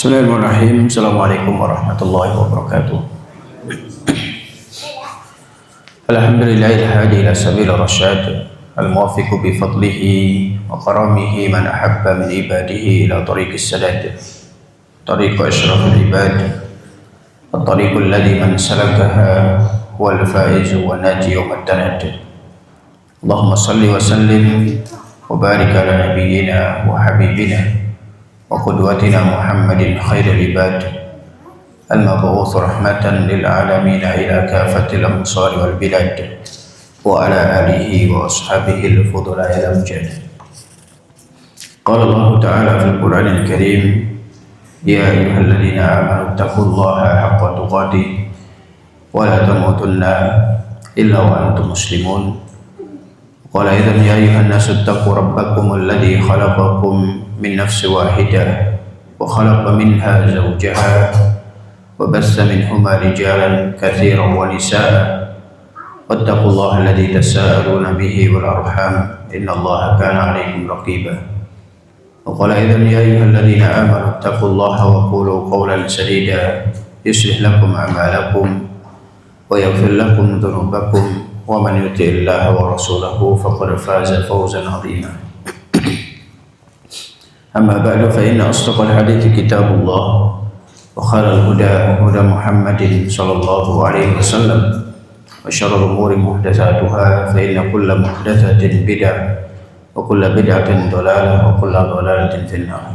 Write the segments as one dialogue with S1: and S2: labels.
S1: Bismillahirrahmanirrahim. Assalamualaikum warahmatullahi wabarakatuh. Alhamdulillahil hadi ila sabil rasyad, al-muwaffiqu bi fadlihi wa karamihi man ahabba min ibadihi ila tariqis sadad, tariqu asyrafil ibad, at-tariqul ladzi man salakaha wal faizu wa naji yawmad tanad. Allahumma salli wa sallim wa barik ala nabiyyina wa habibina wa qudwatina Muhammadin khairil ibad al-mab'uts rahmatan lil alamin ila kafatil amsar wal bilad wa ala alihi wa ashabihi al-fudala ila mujad. Qala Allah ta'ala fil Qur'anil Karim, ya ayyuhalladzina amanu taqullaha haqqa tuqatih wa la tamutunna illa wa antum muslimun. Qala idzan ya ayyuhan nasu taqu rabbakum alladzi khalaqakum min nafsin wahidah wa khalaqa minha zawjaha wa bassa minhuma rijalan katsiran wa nisaa'a wattaqullaha alladzi tasaaluna bihi wal arham innallaha kana 'alaykum raqiba. Wa qala idzan ya ayyuhalladzina amanu taqullaha wa qulu qawlan sadida yuslih lakum a'malakum wa yaghfir lakum dhunubakum wa man yuti'illaha wa rasulahu faqad faza fawzan 'azima. Amma ba'du fa inna asdaqal hadithi kitabullah wa khairal huda huda Muhammadin sallallahu alaihi wasallam wa syarrul umuri muhdatsatuha fa inna kulla muhdatsatin bid'ah wa kulla bid'atin dhalalah wa kulla dhalalatin finnar.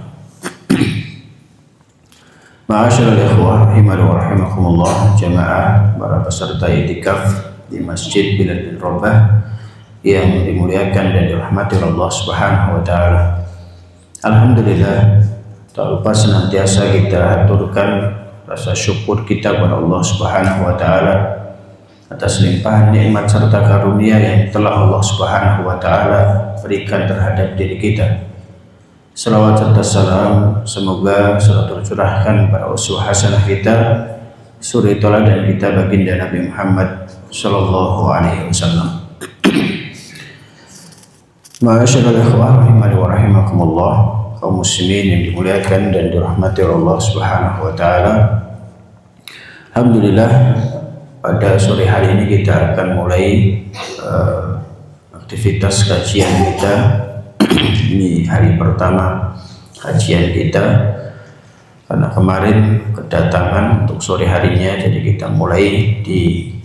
S1: Ma'asyiral ikhwah rahimani wa rahimakumullah, jamaah para peserta i'tikaf di Masjid Bilal bin Rabah yang dimuliakan dan dirahmati Allah Subhanahu wa taala. Alhamdulillah, tak lupa senantiasa kita aturkan rasa syukur kita kepada Allah Subhanahu wa taala atas limpahan nikmat serta karunia yang telah Allah Subhanahu wa taala berikan terhadap diri kita. Salawat serta salam semoga selalu tercurahkan pada uswah hasanah kita, suri teladan kita baginda Nabi Muhammad sallallahu alaihi wasallam. Ma'asyiral ikhwah rahimani wa rahimakumullah, kaum muslimin yang dimuliakan dan dirahmati Allah Subhanahu wa taala. Alhamdulillah, pada sore hari ini kita akan mulai aktivitas kajian kita. Ini hari pertama kajian kita karena kemarin kedatangan untuk sore harinya, jadi kita mulai di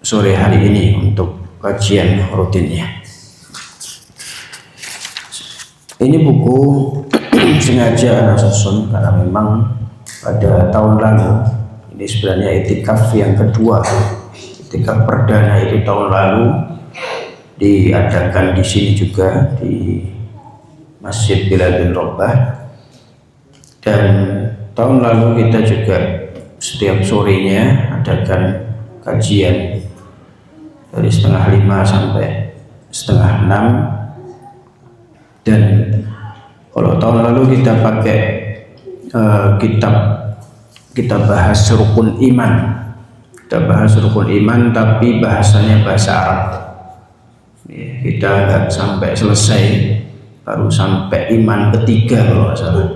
S1: sore hari ini untuk kajian rutinnya. Ini buku sengaja Ana susun karena memang pada tahun lalu, ini sebenarnya i'tikaf yang kedua, i'tikaf perdana itu tahun lalu diadakan di sini juga di Masjid Bilal bin Rabah, dan tahun lalu kita juga setiap sorenya adakan kajian dari setengah 5 sampai setengah 6. Dan kalau tahun lalu kita pakai kita bahas rukun iman, tapi bahasanya bahasa Arab. Kita nggak sampai selesai, baru sampai iman ketiga kalau nggak salah,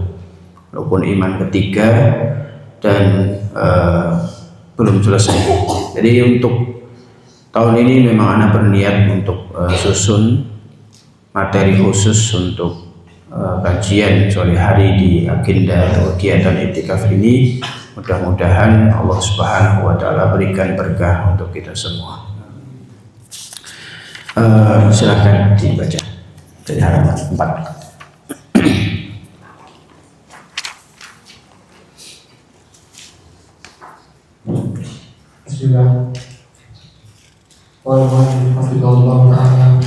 S1: rukun iman ketiga, dan belum selesai. Jadi untuk tahun ini memang Ana berniat untuk susun materi khusus untuk kajian sore hari di agenda atau kegiatan i'tikaf ini. Mudah-mudahan Allah Subhanahu wa taala berikan berkah untuk kita semua. Silakan dibaca dari halaman 4.
S2: Bismillah. Waalaikumsalam ta'ala.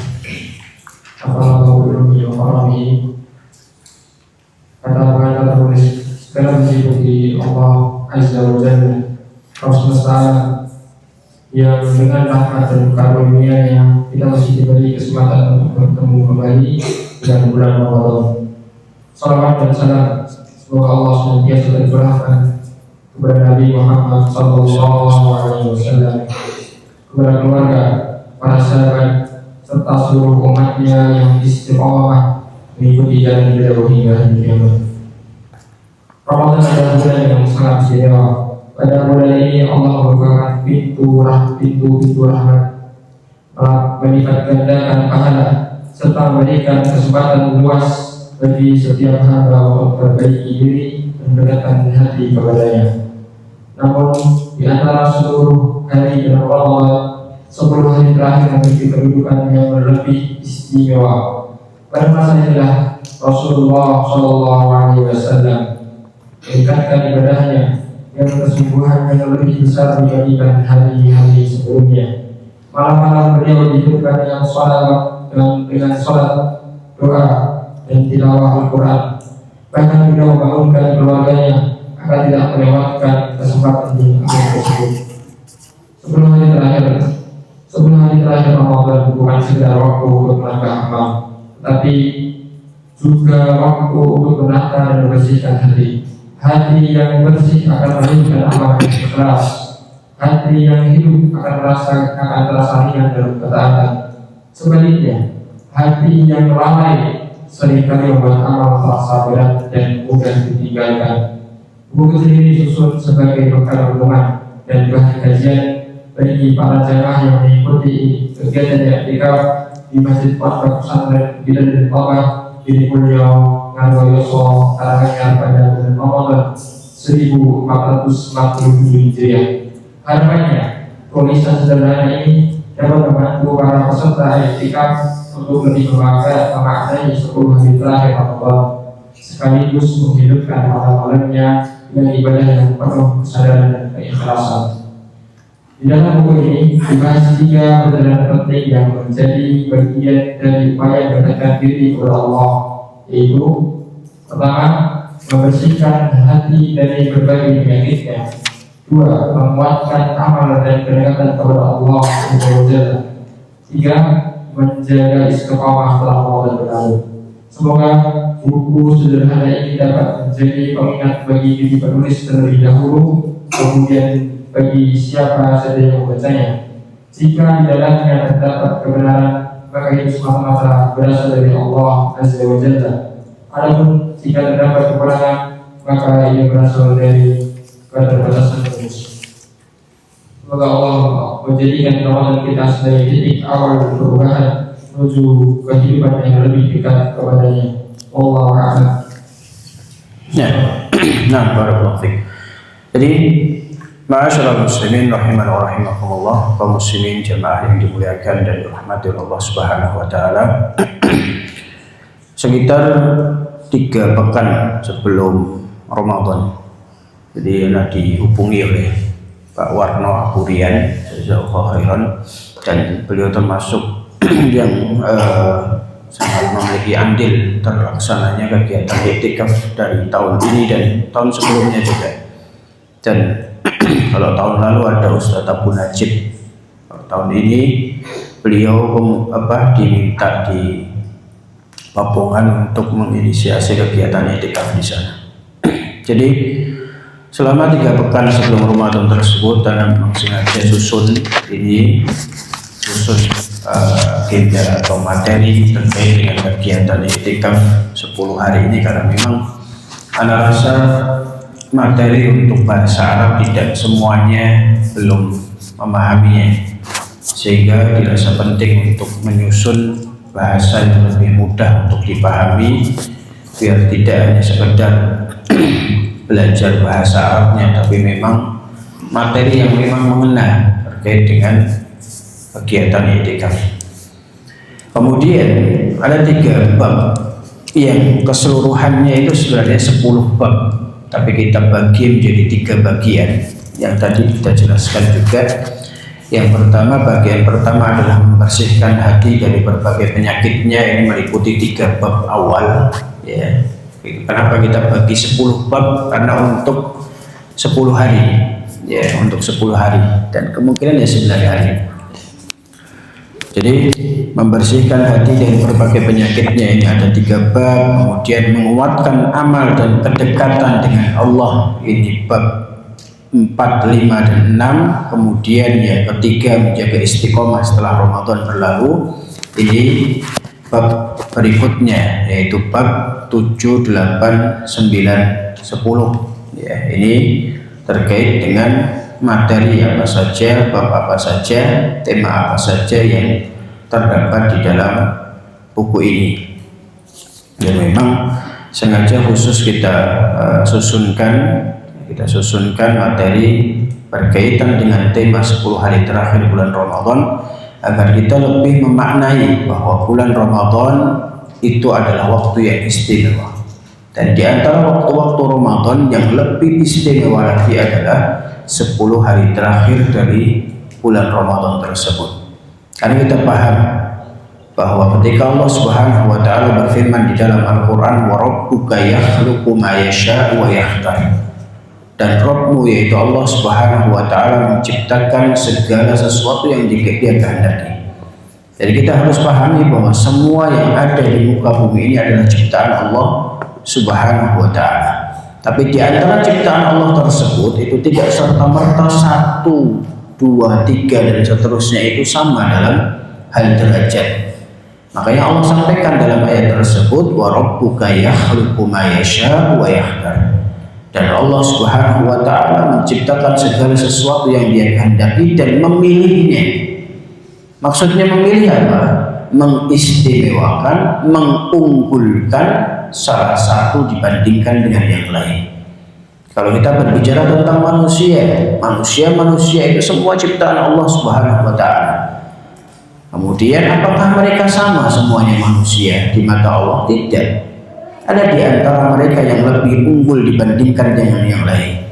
S2: Assalamualaikum warahmatullahi wabarakatuh. Kata-kata tertulis dalam buku Allah Azza wa Jalla, Rabb semesta yang dengan rahmat dan karunia-Nya kita masih diberi kesempatan untuk bertemu kembali dengan bulan Ramadan. Salawat dan salam semoga Allah senantiasa tercurahkan kepada Nabi Muhammad sallallahu alaihi wasallam, kepada keluarga, para sahabat, serta seluruh umatnya yang istiqomah mengikuti jalan beliau hingga hari kiamat. Ramadan istimewa. Pada bulan ini Allah membukakan pintu rahmat, melipat gandakan pahala, serta memberikan kesempatan luas bagi setiap hamba untuk perbaiki diri dan mendekatkan hati kepadanya. Namun di antara seluruh hari dalam Ramadan, 10 hari terakhir memiliki kedudukan yang lebih istimewa. Pada masa inilah Rasulullah SAW meningkatkan ibadahnya yang kesungguhan yang lebih besar dibandingkan hari-hari sebelumnya. Malam-malam beliau dihidupkan dengan sholat, doa, dan tilawah Al-Quran. Bahkan beliau membangunkan keluarganya agar tidak melewatkan kesempatan di akhir tersebut. Sebelum hari terakhir Ramadan bukan sekedar waktu untuk menambah amal, tetapi juga waktu untuk menata dan membersihkan hati. Hati yang bersih akan melahirkan amal yang ikhlas. Hati yang hidup akan terasa ringan dalam ketaatan. Sebaliknya, hati yang lalai seringkali membuat amal terasa berat dan mudah ditinggalkan. Buku sendiri disusun sebagai bekal renungan dan bahan kajian bagi para jamaah yang mengikuti kegiatan i'tikaf di Masjid Pondok Pesantren Biladil Tabah di Pulau Ngaroyoso, Karanganyar pada bulan Ramadan 1447 Hijriah. Harapannya, tulisan sederhana ini dapat membantu para peserta i'tikaf untuk lebih memaknai 10 hari terakhir Ramadan, sekaligus menghidupkan malam-malamnya dengan ibadah yang penuh kesadaran dan keikhlasan. Di dalam buku ini dibahas 3 pelajaran penting yang menjadi bagian dari upaya mendekatkan diri kepada Allah, yaitu pertama, membersihkan hati dari berbagai penyakitnya. 2, menguatkan amal dan kedekatan kepada Allah SWT. 3, menjaga istiqamah setelah Ramadan berlalu. Semoga buku sederhana ini dapat menjadi pengingat bagi diri penulis terlebih dahulu, kemudian bagi siapa saja yang membacanya. Jika di dalamnya terdapat kebenaran, maka itu semata-mata berasal dari Allah Azza wa Jalla. Adapun jika terdapat kekurangan, maka ia berasal dari keterbatasan manusia. Semoga Allah menjadikan Ramadan kita sebagai titik awal perubahan menuju kehidupan yang lebih dekat kepadanya. Wallahu a'lam.
S1: Ya, nah, barakallahu fiik. Jadi, ma'asyiral muslimin rahiman wa rahimakumullah, kaum muslimin jamaah yang dimuliakan dan dirahmati Allah Subhanahu wa taala. Sekitar 3 pekan sebelum Ramadan, jadi dihubungi oleh Pak Warno Apurian, jazakallahu khairan, dan beliau termasuk yang sangat memiliki andil terlaksananya kegiatan i'tikaf dari tahun ini dan tahun sebelumnya juga. Dan kalau tahun lalu ada Ustaz Abu Najib, tahun ini beliau diminta di Papungan untuk menginisiasi kegiatan i'tikaf di sana. Jadi selama 3 pekan sebelum Ramadan tersebut, dan memang sengaja susun agenda atau materi terkait dengan kegiatan i'tikaf 10 hari ini, karena memang ana rasa materi untuk bahasa Arab tidak semuanya belum memahaminya, sehingga dirasa penting untuk menyusun bahasa yang lebih mudah untuk dipahami, biar tidak hanya sekedar belajar bahasa Arabnya, tapi memang materi yang memang mengena terkait dengan kegiatan i'tikaf. Kemudian ada 3 bab yang keseluruhannya itu sebenarnya 10 bab, tapi kita bagi menjadi 3 bagian yang tadi kita jelaskan juga. Yang pertama, bagian pertama adalah membersihkan hati dari berbagai penyakitnya. Ini meliputi 3 bab awal, ya. Kenapa kita bagi 10 bab? Karena untuk 10 hari, ya, untuk 10 hari, dan kemungkinan ya 9 hari. Jadi membersihkan hati dari berbagai penyakitnya ini ada 3 bab. Kemudian menguatkan amal dan kedekatan dengan Allah, ini bab 4, 5, dan 6. Kemudian yang ketiga, menjaga istiqomah setelah Ramadan berlalu. Ini bab berikutnya, yaitu bab 7, 8, 9, 10. Ya, ini terkait dengan materi apa saja, bab apa saja, tema apa saja yang terdapat di dalam buku ini. Dan memang sengaja khusus kita susunkan materi berkaitan dengan tema 10 hari terakhir bulan Ramadan agar kita lebih memaknai bahwa bulan Ramadan itu adalah waktu yang istimewa. Dan di antara waktu-waktu Ramadan yang lebih istimewa lagi adalah 10 hari terakhir dari bulan Ramadan tersebut. Karena kita paham bahwa ketika Allah Subhanahu wa taala berfirman di dalam Al-Qur'an, "Wa rabbuka yakhluqu ma yasha'u wa yakhtar." Dan Rabbmu yaitu Allah Subhanahu wa taala menciptakan segala sesuatu yang Dia kehendaki. Jadi kita harus pahami bahwa semua yang ada di muka bumi ini adalah ciptaan Allah Subhanahu wa taala. Tapi di antara ciptaan Allah tersebut itu tidak serta-merta 1, 2, 3 dan seterusnya itu sama dalam hal derajat. Makanya Allah sampaikan dalam ayat tersebut, "Wa rabbuka yakhluqu ma yasha'u wa yakhtar." Dan Allah Subhanahu wa taala menciptakan segala sesuatu yang Dia kehendaki dan memilihnya. Maksudnya memilih apa? Mengistimewakan, mengunggulkan salah satu dibandingkan dengan yang lain. Kalau kita berbicara tentang manusia itu semua ciptaan Allah Subhanahu wa taala. Kemudian apakah mereka sama semuanya manusia di mata Allah? Tidak. Ada di antara mereka yang lebih unggul dibandingkan dengan yang lain,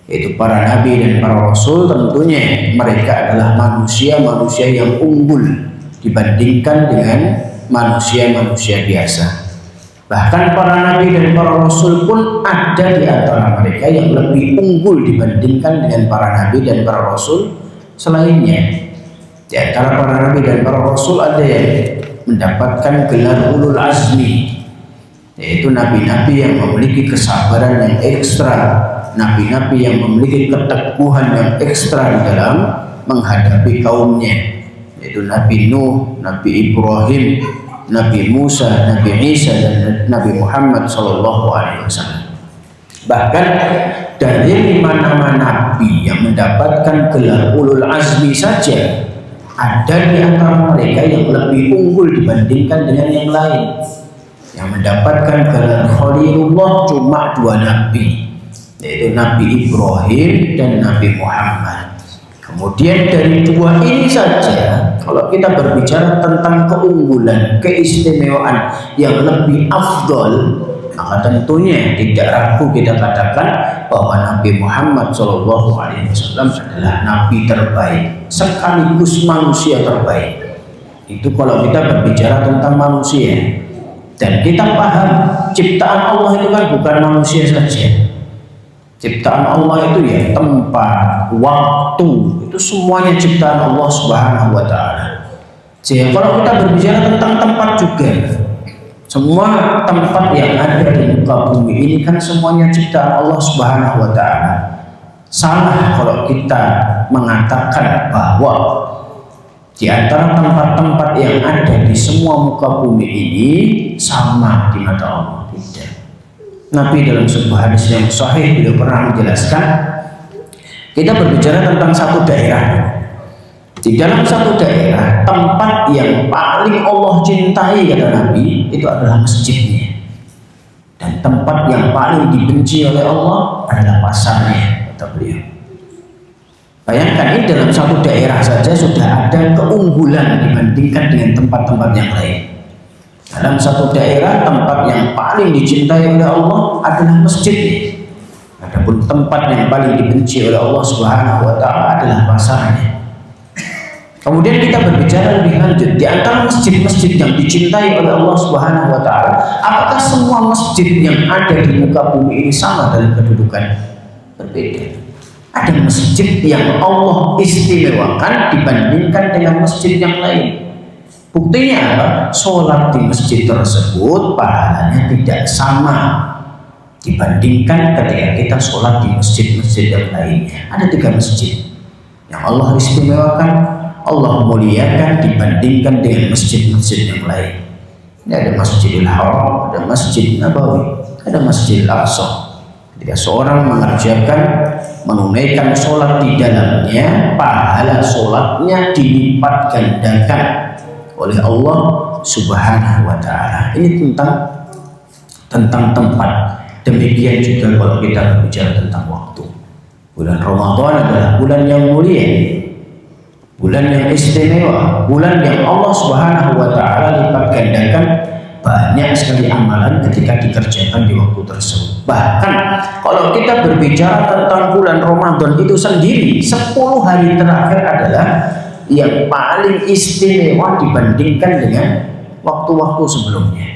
S1: yaitu para nabi dan para rasul. Tentunya mereka adalah manusia-manusia yang unggul dibandingkan dengan manusia-manusia biasa. Bahkan para nabi dan para rasul pun ada di antara mereka yang lebih unggul dibandingkan dengan para nabi dan para rasul selainnya. Di antara para nabi dan para rasul ada yang mendapatkan gelar ulul azmi, yaitu nabi-nabi yang memiliki kesabaran yang ekstra, nabi-nabi yang memiliki keteguhan yang ekstra di dalam menghadapi kaumnya, yaitu Nabi Nuh, Nabi Ibrahim, Nabi Musa, Nabi Isa, dan Nabi Muhammad SAW. Bahkan dari 5 nama nabi yang mendapatkan gelar ulul azmi saja, ada di antara mereka yang lebih unggul dibandingkan dengan yang lain. Yang mendapatkan gelar Khalilullah cuma 2 nabi, yaitu Nabi Ibrahim dan Nabi Muhammad. Kemudian dari 2 ini saja, kalau kita berbicara tentang keunggulan, keistimewaan yang lebih afdol, maka tentunya tidak ragu kita katakan bahwa Nabi Muhammad SAW adalah nabi terbaik sekaligus manusia terbaik. Itu kalau kita berbicara tentang manusia. Dan kita paham ciptaan Allah itu kan bukan manusia saja. Ciptaan Allah itu ya tempat, waktu, itu semuanya ciptaan Allah Subhanahu wa taala. Jadi kalau kita berbicara tentang tempat juga, semua tempat yang ada di muka bumi ini kan semuanya ciptaan Allah Subhanahu wa taala. Salah kalau kita mengatakan bahwa di antara tempat-tempat yang ada di semua muka bumi ini sama di mata Allah. Tidak. Nabi dalam sebuah hadis yang sahih beliau pernah menjelaskan, kita berbicara tentang satu daerah. Di dalam satu daerah, tempat yang paling Allah cintai kata Nabi itu adalah masjidnya. Dan tempat yang paling dibenci oleh Allah adalah pasarnya, kata beliau. Bayangkan ini dalam satu daerah saja sudah ada keunggulan dibandingkan dengan tempat-tempat yang lain. Dalam satu daerah tempat yang paling dicintai oleh Allah adalah masjid. Adapun tempat yang paling dibenci oleh Allah Subhanahu wa taala adalah pasarnya. Kemudian kita berbicara lebih lanjut, di antara masjid-masjid yang dicintai oleh Allah Subhanahu wa taala, apakah semua masjid yang ada di muka bumi ini sama dalam kedudukan? Berbeda. Ada masjid yang Allah istimewakan dibandingkan dengan masjid yang lain. Buktinya apa? Sholat di masjid tersebut pahalanya tidak sama dibandingkan ketika kita sholat di masjid-masjid yang lainnya. Ada 3 masjid yang Allah istimewakan, Allah muliakan dibandingkan dengan masjid-masjid yang lain. Ini ada Masjidil Haram, ada Masjid Nabawi, ada Masjidil Aqsa. Ketika seorang mengerjakan menunaikan sholat di dalamnya, pahala sholatnya dilipat gandakan oleh Allah Subhanahu wa Ta'ala. Ini tentang tempat. Demikian juga kalau kita berbicara tentang waktu. Bulan Ramadan adalah bulan yang mulia, bulan yang istimewa, bulan yang Allah Subhanahu wa Ta'ala lipat gandakan banyak sekali amalan ketika dikerjakan di waktu tersebut. Bahkan kalau kita berbicara tentang bulan Ramadan itu sendiri, 10 hari terakhir adalah yang paling istimewa dibandingkan dengan waktu-waktu sebelumnya.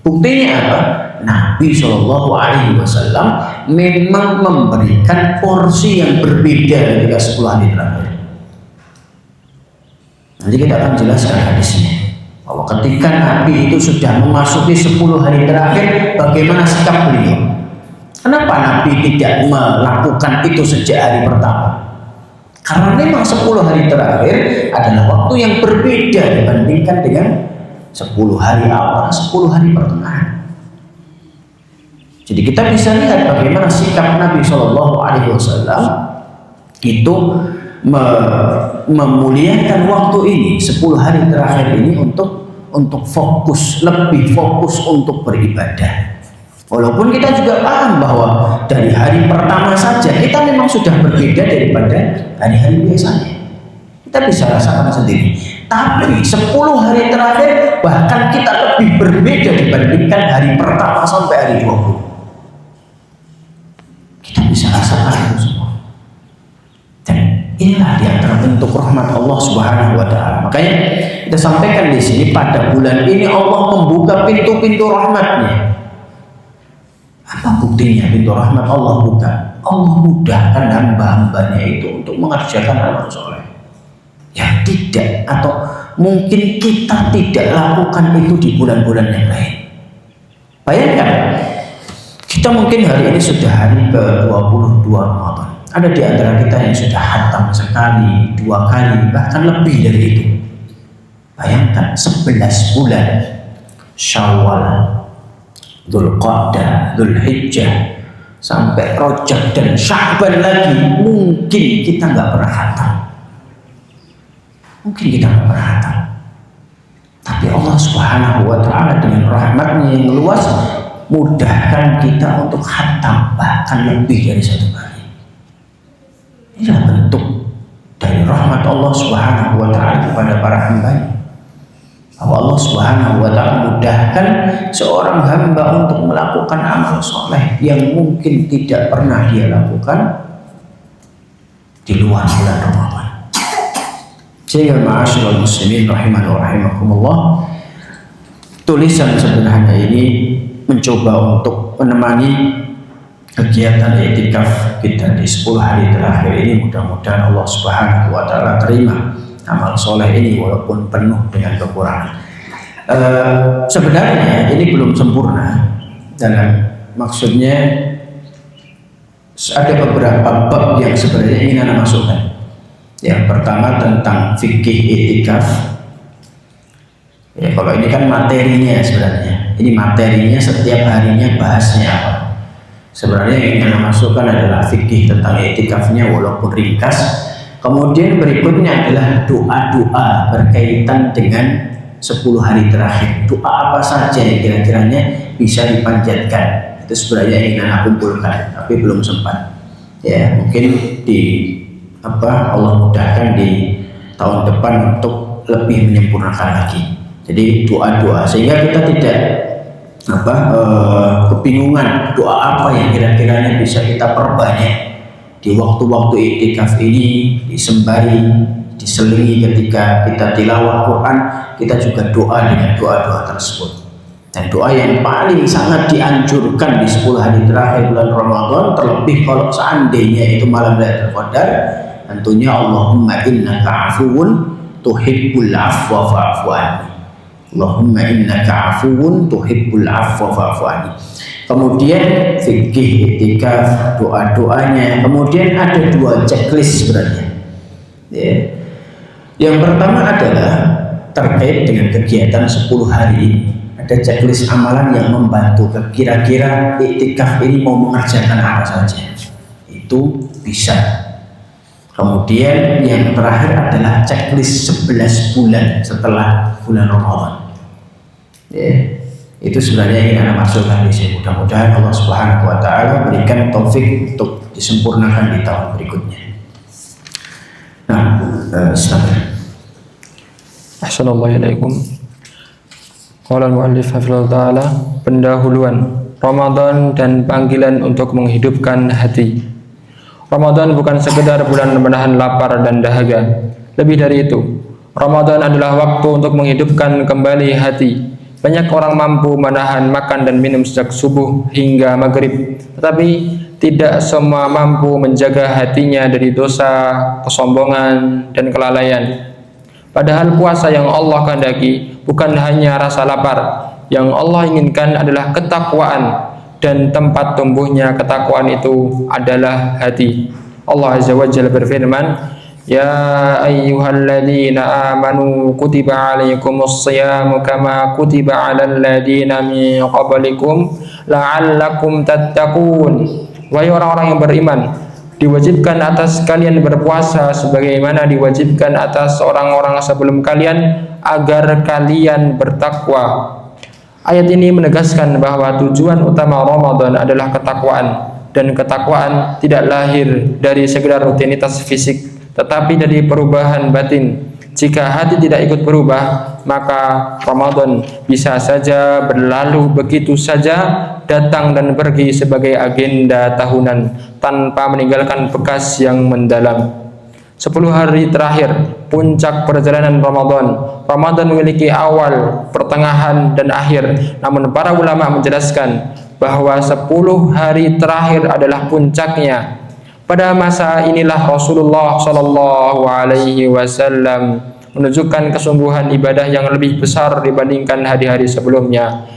S1: Buktinya apa? Nabi Shallallahu Alaihi Wasallam memang memberikan porsi yang berbeda ketika 10 hari terakhir. Nanti kita akan jelaskan hadisnya, bahwa ketika Nabi itu sudah memasuki 10 hari terakhir, bagaimana sikap beliau. Kenapa Nabi tidak melakukan itu sejak hari pertama? Karena memang 10 hari terakhir adalah waktu yang berbeda dibandingkan dengan 10 hari awal, 10 hari pertengahan. Jadi kita bisa lihat bagaimana sikap Nabi Shallallahu Alaihi Wasallam itu memuliakan waktu ini, 10 hari terakhir ini untuk fokus, lebih fokus untuk beribadah. Walaupun kita juga paham bahwa dari hari pertama saja kita memang sudah berbeda daripada hari-hari biasanya. Kita bisa rasakan sendiri. Tapi 10 hari terakhir bahkan kita lebih berbeda dibandingkan hari pertama sampai hari 20. Kita bisa rasakan itu semua. Dan inilah di antara bentuk rahmat Allah Subhanahu wa Ta'ala. Makanya kita sampaikan di sini, pada bulan ini Allah membuka pintu-pintu rahmatnya. Apa buktinya pintu rahmat Allah buka? Allah mudahkan hamba-hambanya itu untuk mengerjakan amal soleh. Ya tidak, atau mungkin kita tidak lakukan itu di bulan-bulan yang lain. Bayangkan, kita mungkin hari ini sudah hari ke-22 Ramadan. Ada di antara kita yang sudah khatam sekali, 2 kali, bahkan lebih dari itu. Bayangkan 11 bulan Syawal, Dzulqa'dah, Dzulhijjah, sampai Rajab dan Sya'ban lagi, mungkin kita nggak pernah khatam. Mungkin kita nggak pernah khatam. Tapi Allah Subhanahu wa Ta'ala dengan rahmatnya yang luas mudahkan kita untuk khatam, bahkan lebih dari 1 kali. Inilah bentuk dari rahmat Allah Subhanahu wa Ta'ala kepada para hambanya. Bahwa Allah Subhanahu wa Ta'ala mudahkan seorang hamba untuk melakukan amal soleh yang mungkin tidak pernah dia lakukan di luar bulan Ramadan. Sehingga ma'asyiral muslimin rahimani wa rahimakumullah, tulisan sederhana ini mencoba untuk menemani kegiatan iktikaf kita di 10 hari terakhir ini. Mudah-mudahan Allah Subhanahu wa Ta'ala terima amal soleh ini walaupun penuh dengan kekurangan. Sebenarnya ini belum sempurna, dan maksudnya ada beberapa bab yang sebenarnya ingin Anda masukkan. Yang pertama tentang fikih iktikaf. Ya, kalau ini kan materinya sebenarnya. Ini materinya setiap harinya bahasnya apa. Sebenarnya yang ingin Anda masukkan adalah fikih tentang iktikafnya walaupun ringkas. Kemudian berikutnya adalah doa-doa berkaitan dengan 10 hari terakhir. Doa apa saja yang kira-kiranya bisa dipanjatkan. Itu sebenarnya ingin Anda kumpulkan, tapi belum sempat. Ya, mungkin Allah mudahkan di tahun depan untuk lebih menyempurnakan lagi. Jadi doa-doa sehingga kita tidak kebingungan doa apa yang kira-kiranya bisa kita perbanyak di waktu-waktu iktikaf ini, disembari, diselingi ketika kita tilawah Quran, kita juga doa dengan doa-doa tersebut. Dan doa yang paling sangat dianjurkan di 10 hari terakhir bulan Ramadan, terlebih kalau seandainya itu malam Lailatul Qadar, tentunya Allahumma innaka afuwun tuhibbul afwa fa'fu anni. Allahumma innaka afuwun tuhibbul afwa fa'fu anni. Kemudian fikih iktikaf, doa-doanya. Kemudian ada 2 checklist sebenarnya. Ya. Yang pertama adalah terkait dengan kegiatan 10 hari ini. Ada checklist amalan yang membantu kira-kira iktikaf ini mau mengerjakan apa saja. itu bisa. Kemudian yang terakhir adalah checklist 11 bulan setelah bulan Ramadan. Ya, itu sebenarnya ingin Anda masukkan di sini. Mudah-mudahan Allah Subhanahu wa taala berikan taufik untuk disempurnakan di tahun berikutnya. Nah, silakan.
S2: Assalamualaikum. Qala al-muallif hafizallahu taala, pendahuluan Ramadan dan panggilan untuk menghidupkan hati. Ramadan bukan sekedar bulan menahan lapar dan dahaga. Lebih dari itu, Ramadan adalah waktu untuk menghidupkan kembali hati. Banyak orang mampu menahan makan dan minum sejak subuh hingga maghrib, tetapi tidak semua mampu menjaga hatinya dari dosa, kesombongan, dan kelalaian. Padahal puasa yang Allah kehendaki bukan hanya rasa lapar, yang Allah inginkan adalah ketakwaan, dan tempat tumbuhnya ketakwaan itu adalah hati. Allah Azza wa Jalla berfirman, Ya ayyuhalladzina amanu kutiba alaikumus siyamu kama kutiba alal ladzina min qablikum la'allakum tattaqun. Wahai orang-orang yang beriman, diwajibkan atas kalian berpuasa sebagaimana diwajibkan atas orang-orang sebelum kalian agar kalian bertakwa. Ayat ini menegaskan bahwa tujuan utama Ramadan adalah ketakwaan, dan ketakwaan tidak lahir dari sekedar rutinitas fisik, tetapi dari perubahan batin. Jika hati tidak ikut berubah, maka Ramadan bisa saja berlalu begitu saja, datang dan pergi sebagai agenda tahunan tanpa meninggalkan bekas yang mendalam. 10 hari terakhir puncak perjalanan Ramadan. Ramadan memiliki awal, pertengahan, dan akhir. Namun para ulama menjelaskan bahwa 10 hari terakhir adalah puncaknya. Pada masa inilah Rasulullah Shallallahu Alaihi Wasallam menunjukkan kesungguhan ibadah yang lebih besar dibandingkan hari-hari sebelumnya.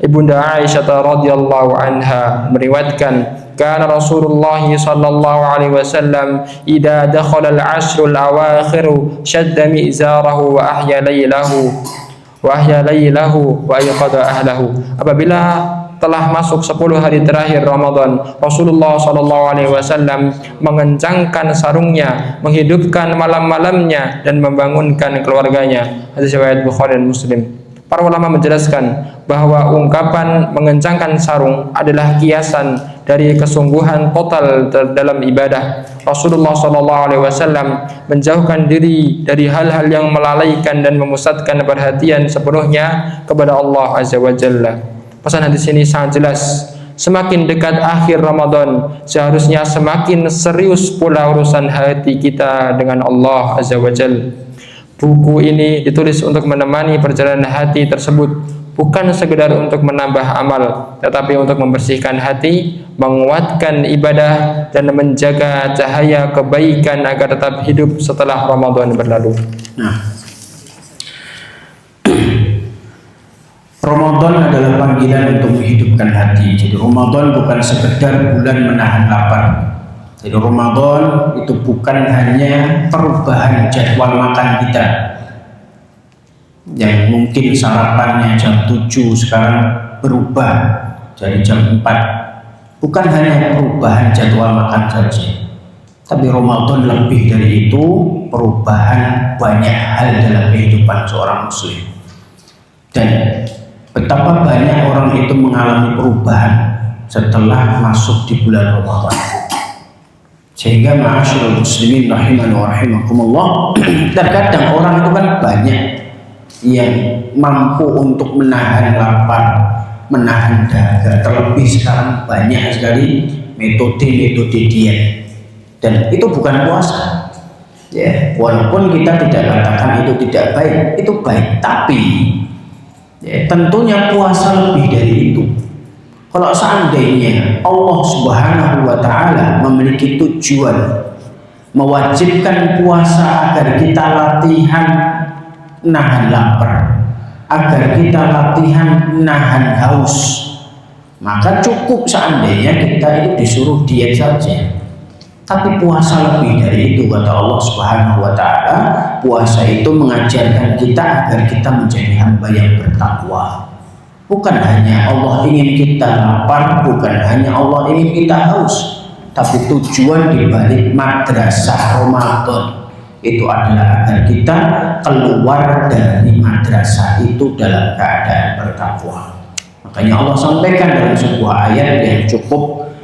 S2: Ibunda Aisyah radhiyallahu anha meriwayatkan, kana Rasulullah sallallahu alaihi wasallam idza dakhala al-'ashrul awakhir shadda mi'zarahu wa ahya laylahu wa ayqadha ahlahu. Apabila telah masuk 10 hari terakhir Ramadan, Rasulullah sallallahu alaihi wasallam mengencangkan sarungnya, menghidupkan malam-malamnya, dan membangunkan keluarganya. Hadis riwayat Bukhari dan Muslim. Para ulama menjelaskan bahwa ungkapan mengencangkan sarung adalah kiasan dari kesungguhan total dalam ibadah. Rasulullah SAW menjauhkan diri dari hal-hal yang melalaikan dan memusatkan perhatian sepenuhnya kepada Allah Azza wa Jalla. Pesan hadis ini sangat jelas. Semakin dekat akhir Ramadan, seharusnya semakin serius pula urusan hati kita dengan Allah Azza wa Jalla. Buku ini ditulis untuk menemani perjalanan hati tersebut, bukan sekedar untuk menambah amal, tetapi untuk membersihkan hati, menguatkan ibadah, dan menjaga cahaya kebaikan agar tetap hidup setelah Ramadan berlalu.
S1: Nah, Ramadan adalah panggilan untuk menghidupkan hati. Jadi Ramadan bukan sekedar bulan menahan lapar. Jadi Ramadan itu bukan hanya perubahan jadwal makan kita, yang mungkin sarapannya jam 7 sekarang berubah jadi jam 4. Bukan hanya perubahan jadwal makan saja, tapi Ramadan lebih dari itu, perubahan banyak hal dalam kehidupan seorang muslim. Dan betapa banyak orang itu mengalami perubahan setelah masuk di bulan Ramadan. Sehingga ma'asyiral muslimin rahimani wa rahimakumullah, terkadang orang itu kan banyak yang mampu untuk menahan lapar, menahan dahaga. Terlebih sekarang banyak sekali metode-metode diet, dan itu bukan puasa. Ya, walaupun kita tidak katakan itu tidak baik, itu baik, tapi ya, tentunya puasa lebih dari itu. Kalau seandainya Allah Subhanahu wa Ta'ala memiliki tujuan mewajibkan puasa agar kita latihan nahan lapar, agar kita latihan nahan haus, maka cukup seandainya kita itu disuruh diet saja. Tapi puasa lebih dari itu, kata Allah Subhanahu wa Ta'ala. Puasa itu mengajarkan kita agar kita menjadi hamba yang bertakwa. Bukan hanya Allah ingin kita lapar, bukan hanya Allah ingin kita haus, tapi tujuan dibalik madrasah Ramadan itu adalah agar kita keluar dari madrasah itu dalam keadaan bertakwa. Makanya Allah sampaikan dalam sebuah ayat yang cukup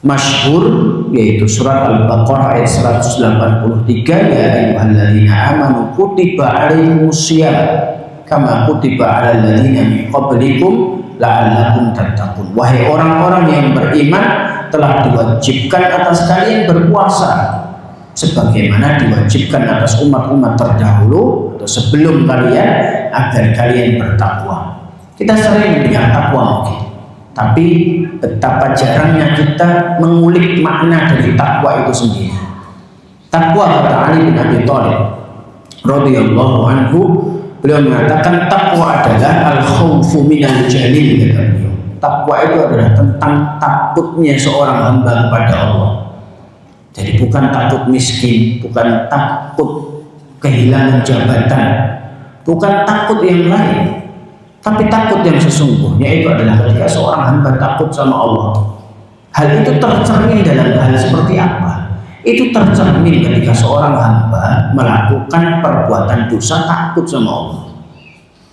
S1: masyhur, yaitu surat Al-Baqarah ayat 183, ya ayyuhalladzina amanu kutiba alaikumusiyam kama kutiba alal ladzina min qablikum la'allakum tattaqun. Wahai orang-orang yang beriman, telah diwajibkan atas kalian berpuasa sebagaimana diwajibkan atas umat-umat terdahulu atau sebelum kalian, agar kalian bertakwa. Kita sering mendengar takwa mungkin, tapi betapa jarangnya kita mengulik makna dari takwa itu sendiri. Takwa, kata Ali bin Abi Thalib radhiyallahu anhu, beliau mengatakan takwa adalah al-khawfu minal jalil, kata beliau. Takwa itu adalah tentang takutnya seorang hamba kepada Allah. Jadi bukan takut miskin, bukan takut kehilangan jabatan, bukan takut yang lain, tapi takut yang sesungguhnya itu adalah ketika seorang hamba takut sama Allah. Hal itu tercermin dalam hal seperti apa? Itu tercermin ketika seorang hamba melakukan perbuatan dosa takut sama Allah.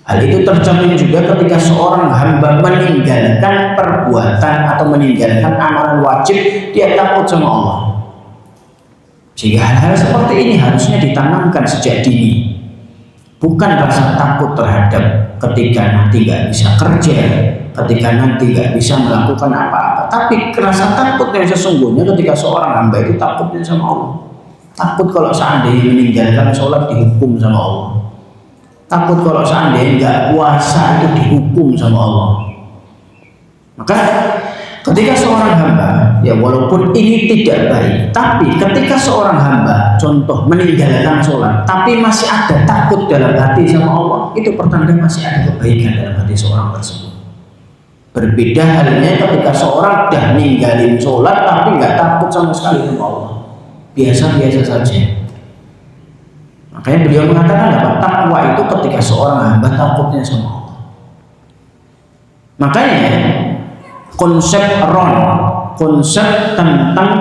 S1: Hal itu tercermin juga ketika seorang hamba meninggalkan perbuatan atau meninggalkan amalan wajib, dia takut sama Allah. Sehingga hal-hal seperti ini harusnya ditanamkan sejak dini. Bukan rasa takut terhadap ketika nanti nggak bisa kerja, ketika nanti nggak bisa melakukan apa-apa, tapi rasa takut yang sesungguhnya ketika seorang hamba itu takutnya sama Allah. Takut kalau seandainya meninggalkan sholat dihukum sama Allah. Takut kalau seandainya nggak puasa itu dihukum sama Allah. Maka ketika seorang hamba, ya walaupun ini tidak baik, tapi ketika seorang hamba contoh meninggalkan sholat tapi masih ada takut dalam hati sama Allah, itu pertanda masih ada kebaikan dalam hati seorang tersebut. Berbeda halnya ketika seorang sudah ninggalin sholat tapi nggak takut sama sekali sama Allah, biasa-biasa saja. Makanya beliau mengatakan apa? Takwa itu ketika seorang hamba takutnya sama Allah. Makanya konsep ron, konsep tentang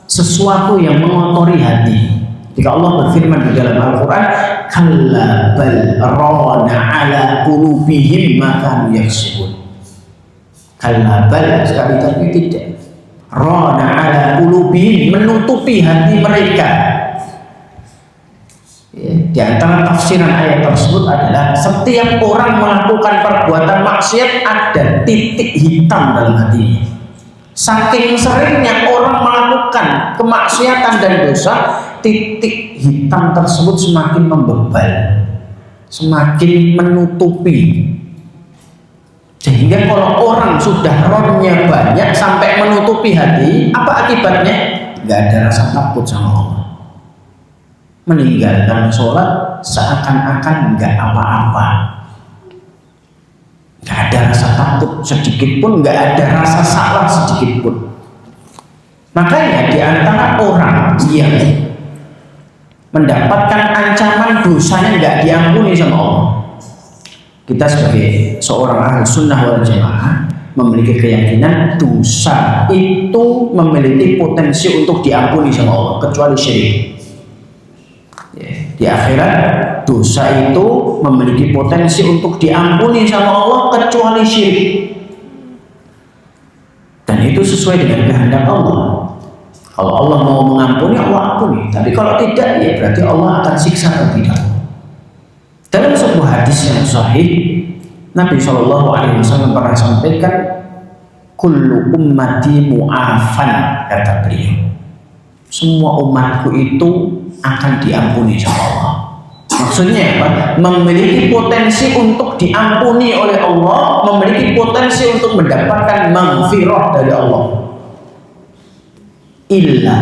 S1: sesuatu yang mengotori hati. Jika Allah berfirman di dalam Al-Quran, kalla bal rana ala qulubihim ma kanu yaksibun. Kalla bal, sekali tapi tidak. Rana ala qulubihim, menutupi hati mereka. Di antara tafsiran ayat tersebut adalah setiap orang melakukan perbuatan maksiat ada titik hitam dalam hatinya. Saking seringnya orang melakukan kemaksiatan dan dosa, titik hitam tersebut semakin membebal, semakin menutupi. Sehingga kalau orang sudah ronnya banyak sampai menutupi hati, apa akibatnya? Gak ada rasa takut sama Allah. Meninggalkan sholat seakan-akan nggak apa-apa, nggak ada rasa takut sedikit pun, nggak ada rasa salah sedikit pun. Makanya di antara orang yang mendapatkan ancaman dosanya nggak diampuni sama Allah, kita sebagai seorang ahli sunnah wal jamaah memiliki keyakinan dosa itu memiliki potensi untuk diampuni sama Allah kecuali syirik. Di akhirat dosa itu memiliki potensi untuk diampuni sama Allah kecuali syirik, dan itu sesuai dengan kehendak Allah. Kalau Allah mau mengampuni, Allah ampuni, tapi kalau tidak, ya berarti Allah akan siksa terlebih dahulu. Dalam sebuah hadis yang sahih, Nabi SAW pernah sampaikan, kullu ummati mu'afan, kata beliau, semua umatku itu akan diampuni sama Allah. Maksudnya apa? Memiliki potensi untuk diampuni oleh Allah, memiliki potensi untuk mendapatkan maghfirah dari Allah. Illa,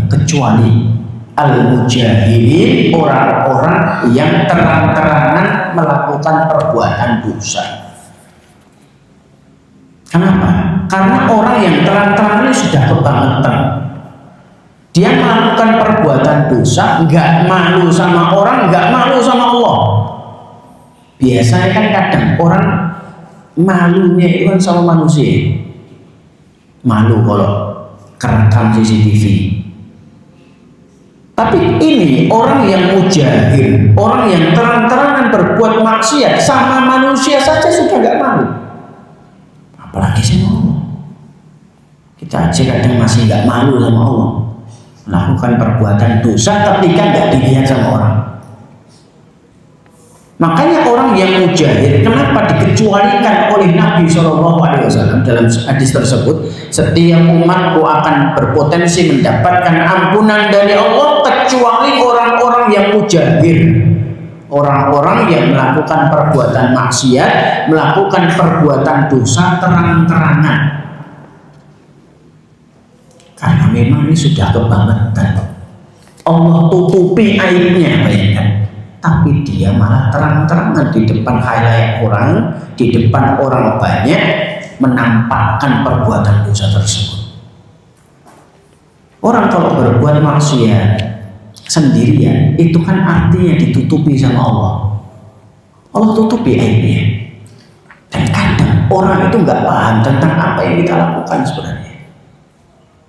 S1: kecuali al-mujahilin, orang-orang yang terang-terangan melakukan perbuatan dosa. Kenapa? Karena orang yang terang-terangan sudah kebangetan. Dia melakukan perbuatan dosa, nggak malu sama orang, nggak malu sama Allah. Biasanya kan kadang orang malunya itu kan sama manusia. Malu kalau
S3: pasang CCTV. Tapi ini orang yang mujahir, orang yang terang-terangan berbuat maksiat sama manusia saja sudah nggak malu, apalagi sama Allah. Kita aja kadang masih nggak malu sama Allah, melakukan perbuatan dosa ketika nggak dilihat sama orang. Makanya orang yang mujahid kenapa dikecualikan oleh Nabi SAW dalam hadis tersebut, setiap umatku akan berpotensi mendapatkan ampunan dari Allah kecuali orang-orang yang mujahid, orang-orang yang melakukan perbuatan maksiat, melakukan perbuatan dosa terang-terangan. Karena memang ini sudah kebangetan. Allah tutupi aibnya, bayangkan. Tapi dia malah terang-terangan di depan khalayak orang, di depan orang banyak, menampakkan perbuatan dosa tersebut. Orang kalau berbuat maksiat sendirian, itu kan artinya ditutupi sama Allah. Allah tutupi aibnya. Dan kadang orang itu nggak paham tentang apa yang kita lakukan sebenarnya.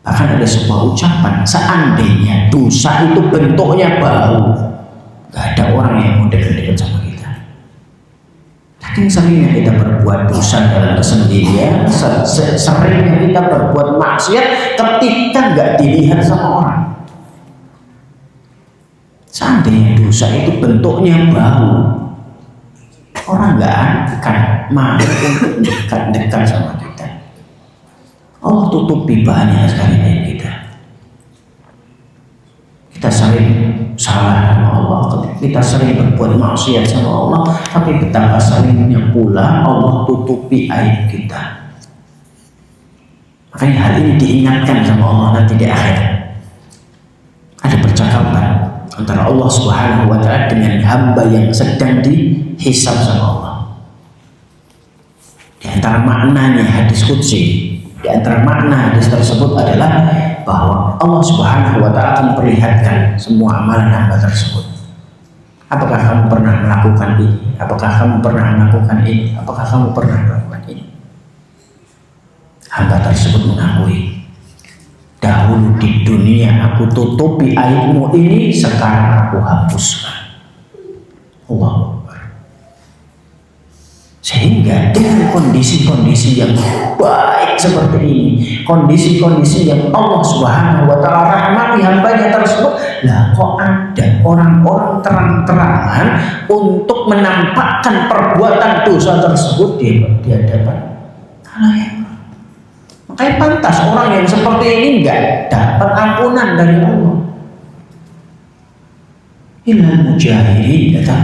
S3: Bahkan ada sebuah ucapan, seandainya dosa itu bentuknya bau, gak ada orang yang mau dekat-dekat sama kita. Saking seringnya kita berbuat dosa dalam kesendirian, seringnya kita berbuat maksiat ketika gak dilihat sama orang. Seandainya dosa itu bentuknya bau, orang gak akan mau untuk dekat-dekat sama kita. Allah tutupi banyak sekali aib kita. Kita sering salah sama Allah, kita sering berbuat maksiat sama Allah, tapi betapa seringnya pula Allah tutupi aib kita. Makanya hal ini diingatkan sama Allah nanti di akhirat. Ada percakapan antara Allah Subhanahu wa Ta'ala dengan hamba yang sedang dihisab sama Allah. Di antara maknanya hadis qudsi, di antara makna hadis tersebut adalah bahwa Allah Subhanahu wa Ta'ala akan memperlihatkan semua amalan hamba tersebut. Apakah kamu pernah melakukan ini? Apakah kamu pernah melakukan ini? Apakah kamu pernah melakukan ini? Hamba tersebut mengakui, dahulu di dunia aku tutupi aibmu ini, sekarang aku hapuskan. Allahu Akbar. Sehingga dengan kondisi-kondisi yang baik seperti ini, kondisi-kondisi yang Allah Subhanahu wa Ta'ala rahmati hambanya tersebut, lah kok ada orang-orang terang-terangan untuk menampakkan perbuatan dosa tersebut di hadapan khalayak. Makanya pantas orang yang seperti ini enggak dapat ampunan dari Allah. Innal mujahidin, kata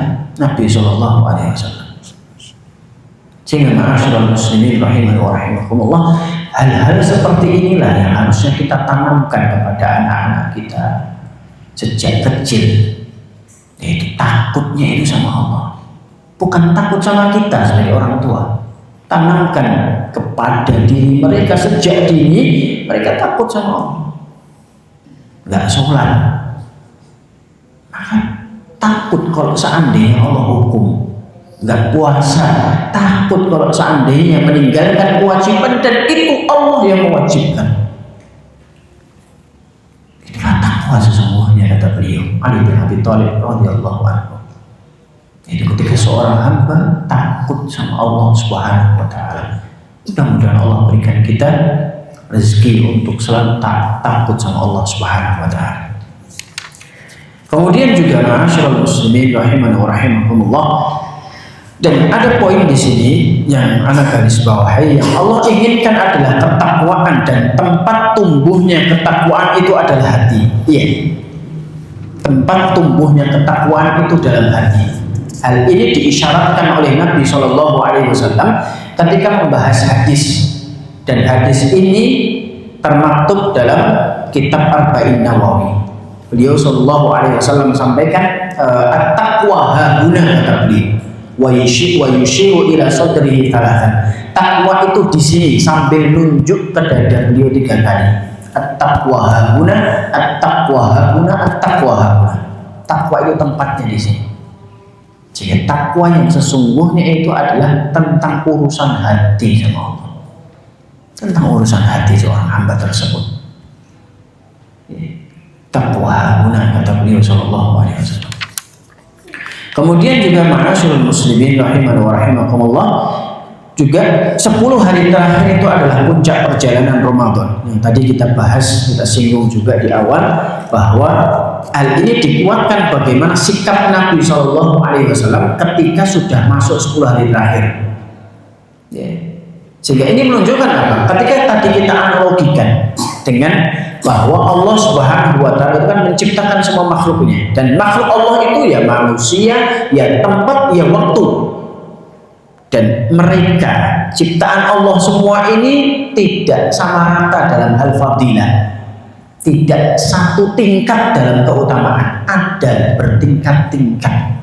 S3: Nabi SAW. Sehingga ma'asyiral muslimin rahimani wa rahimakumullah, hal-hal seperti inilah yang harusnya kita tanamkan kepada anak-anak kita sejak kecil, yaitu takutnya itu sama Allah, bukan takut sama kita sebagai orang tua. Tanamkan kepada diri mereka sejak dini, mereka takut sama Allah. Nggak sholat, maka takut kalau seandainya Allah hukum. Nggak puasa, takut kalau seandainya meninggalkan kewajiban, dan itu Allah yang mewajibkan. Itulah takwa sesungguhnya, kata beliau Ali bin Abi Thalib radhiyallahu anhu. Jadi ketika seorang hamba takut sama Allah Subhanahu wa Ta'ala, mudah-mudahan Allah berikan kita rezeki untuk selalu takut sama Allah Subhanahu wa Ta'ala. Kemudian juga ma'asyiral muslimin rahimani wa rahimakumullah, dan ada poin di sini yang anak garis bawahi, yang Allah inginkan adalah ketakwaan, dan tempat tumbuhnya ketakwaan itu adalah hati. Iya, tempat tumbuhnya ketakwaan itu dalam hati. Hal ini diisyaratkan oleh Nabi SAW ketika membahas hadis, dan hadis ini termaktub dalam kitab Arba'in Nawawi. Beliau SAW sampaikan, at-taqwa hahuna, kata beliau, wa yushiru ila sadrihi thalathan. Takwa itu di sini, sambil nunjuk ke dada beliau 3 kali. At-taqwa hahuna, at-taqwa hahuna, at-taqwa hahuna. Takwa itu tempatnya di sini. Jadi takwa yang sesungguhnya itu adalah tentang urusan hati sama Allah, tentang urusan hati seorang hamba tersebut. kata beliau sallallahu alaihi wasallam. Kemudian juga ma'asyiral muslimin rahimani wa rahimakumullah, juga 10 hari terakhir itu adalah puncak perjalanan Ramadan. Yang tadi kita bahas, kita singgung juga di awal bahwa hal ini dikuatkan bagaimana sikap Nabi Shallallahu Alaihi Wasallam ketika sudah masuk 10 hari terakhir. Ya. Sehingga ini menunjukkan apa? Ketika tadi kita analogikan dengan bahwa Allah Subhanahu Wa Taala itu kan menciptakan semua makhluknya, dan makhluk Allah itu ya manusia, ya tempat, ya waktu. Dan mereka ciptaan Allah semua ini tidak sama rata dalam hal fadilah, tidak satu tingkat dalam keutamaan, ada bertingkat-tingkat.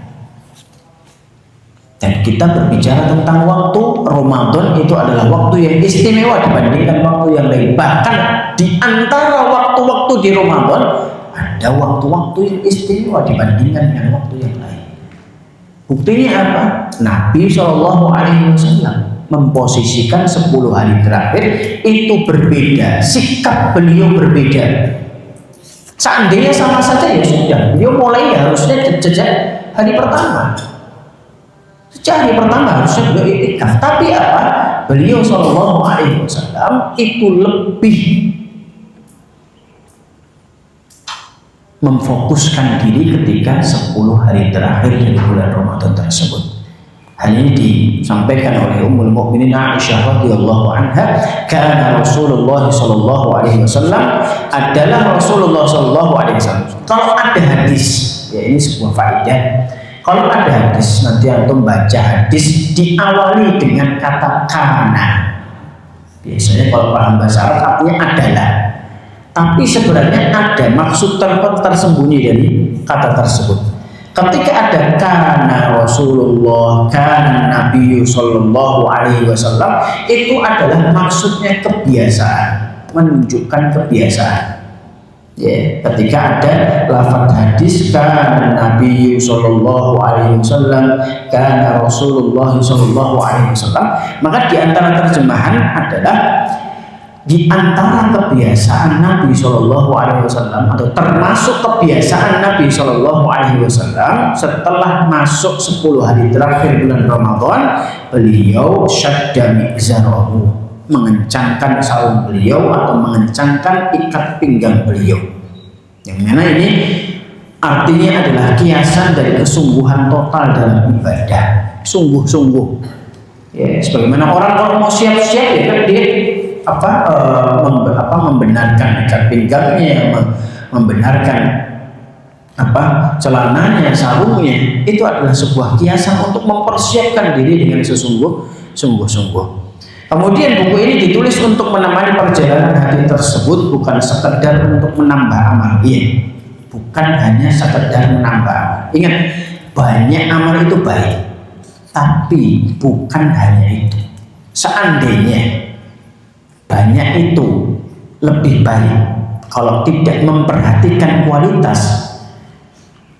S3: Dan kita berbicara tentang waktu Ramadan, itu adalah waktu yang istimewa dibandingkan waktu yang lain. Bahkan di antara waktu-waktu di Ramadan ada waktu-waktu yang istimewa dibandingkan dengan waktu yang lain. Buktinya apa? Nabi Shallallahu Alaihi Wasallam memposisikan 10 hari terakhir itu berbeda, sikap beliau berbeda. Seandainya sama saja ya sudah, beliau mulai harusnya sejak hari pertama. Sejak hari pertama harusnya beliau iktikaf. Tapi apa? Beliau Shallallahu Alaihi Wasallam itu lebih memfokuskan diri ketika 10 hari terakhir dari bulan Ramadan tersebut. Hal ini disampaikan oleh Ummul Mukminin Aisyah radhiyallahu anha, kana Rasulullah sallallahu alaihi wasallam, adalah Rasulullah sallallahu alaihi wasallam. Kalau ada hadis, ya ini sebuah faedah. Kalau ada hadis, nanti antum baca hadis diawali dengan kata kana. Biasanya kalau paham bahasa Arab artinya adalah. Tapi sebenarnya ada maksud tersembunyi dari kata tersebut. Ketika ada kana Rasulullah, kana Nabi Sallallahu Alaihi Wasallam, itu adalah maksudnya kebiasaan, menunjukkan kebiasaan. Ya, ketika ada lafaz hadis kana Nabi Sallallahu Alaihi Wasallam, kana Rasulullah Sallallahu Alaihi Wasallam, maka di antara terjemahan adalah di antara kebiasaan Nabi Shallallahu Alaihi Wasallam, atau termasuk kebiasaan Nabi Shallallahu Alaihi Wasallam setelah masuk 10 hari terakhir bulan Ramadan, beliau syadda mi'zarahu, mengencangkan sarung beliau atau mengencangkan ikat pinggang beliau. Yang mana ini artinya adalah kiasan dari kesungguhan total dalam ibadah, sungguh-sungguh. Ya, sebagaimana orang kalau mau siap-siap ya kan dia membenarkan ikat pinggangnya, membenarkan celananya, sarungnya, itu adalah sebuah kiasan untuk mempersiapkan diri dengan sungguh-sungguh. Kemudian buku ini ditulis untuk menemani perjalanan hati tersebut, bukan sekedar untuk menambah amal. Iya, bukan hanya sekedar menambah amal. Ingat, banyak amal itu baik, tapi bukan hanya itu. Seandainya banyak itu lebih baik, kalau tidak memperhatikan kualitas,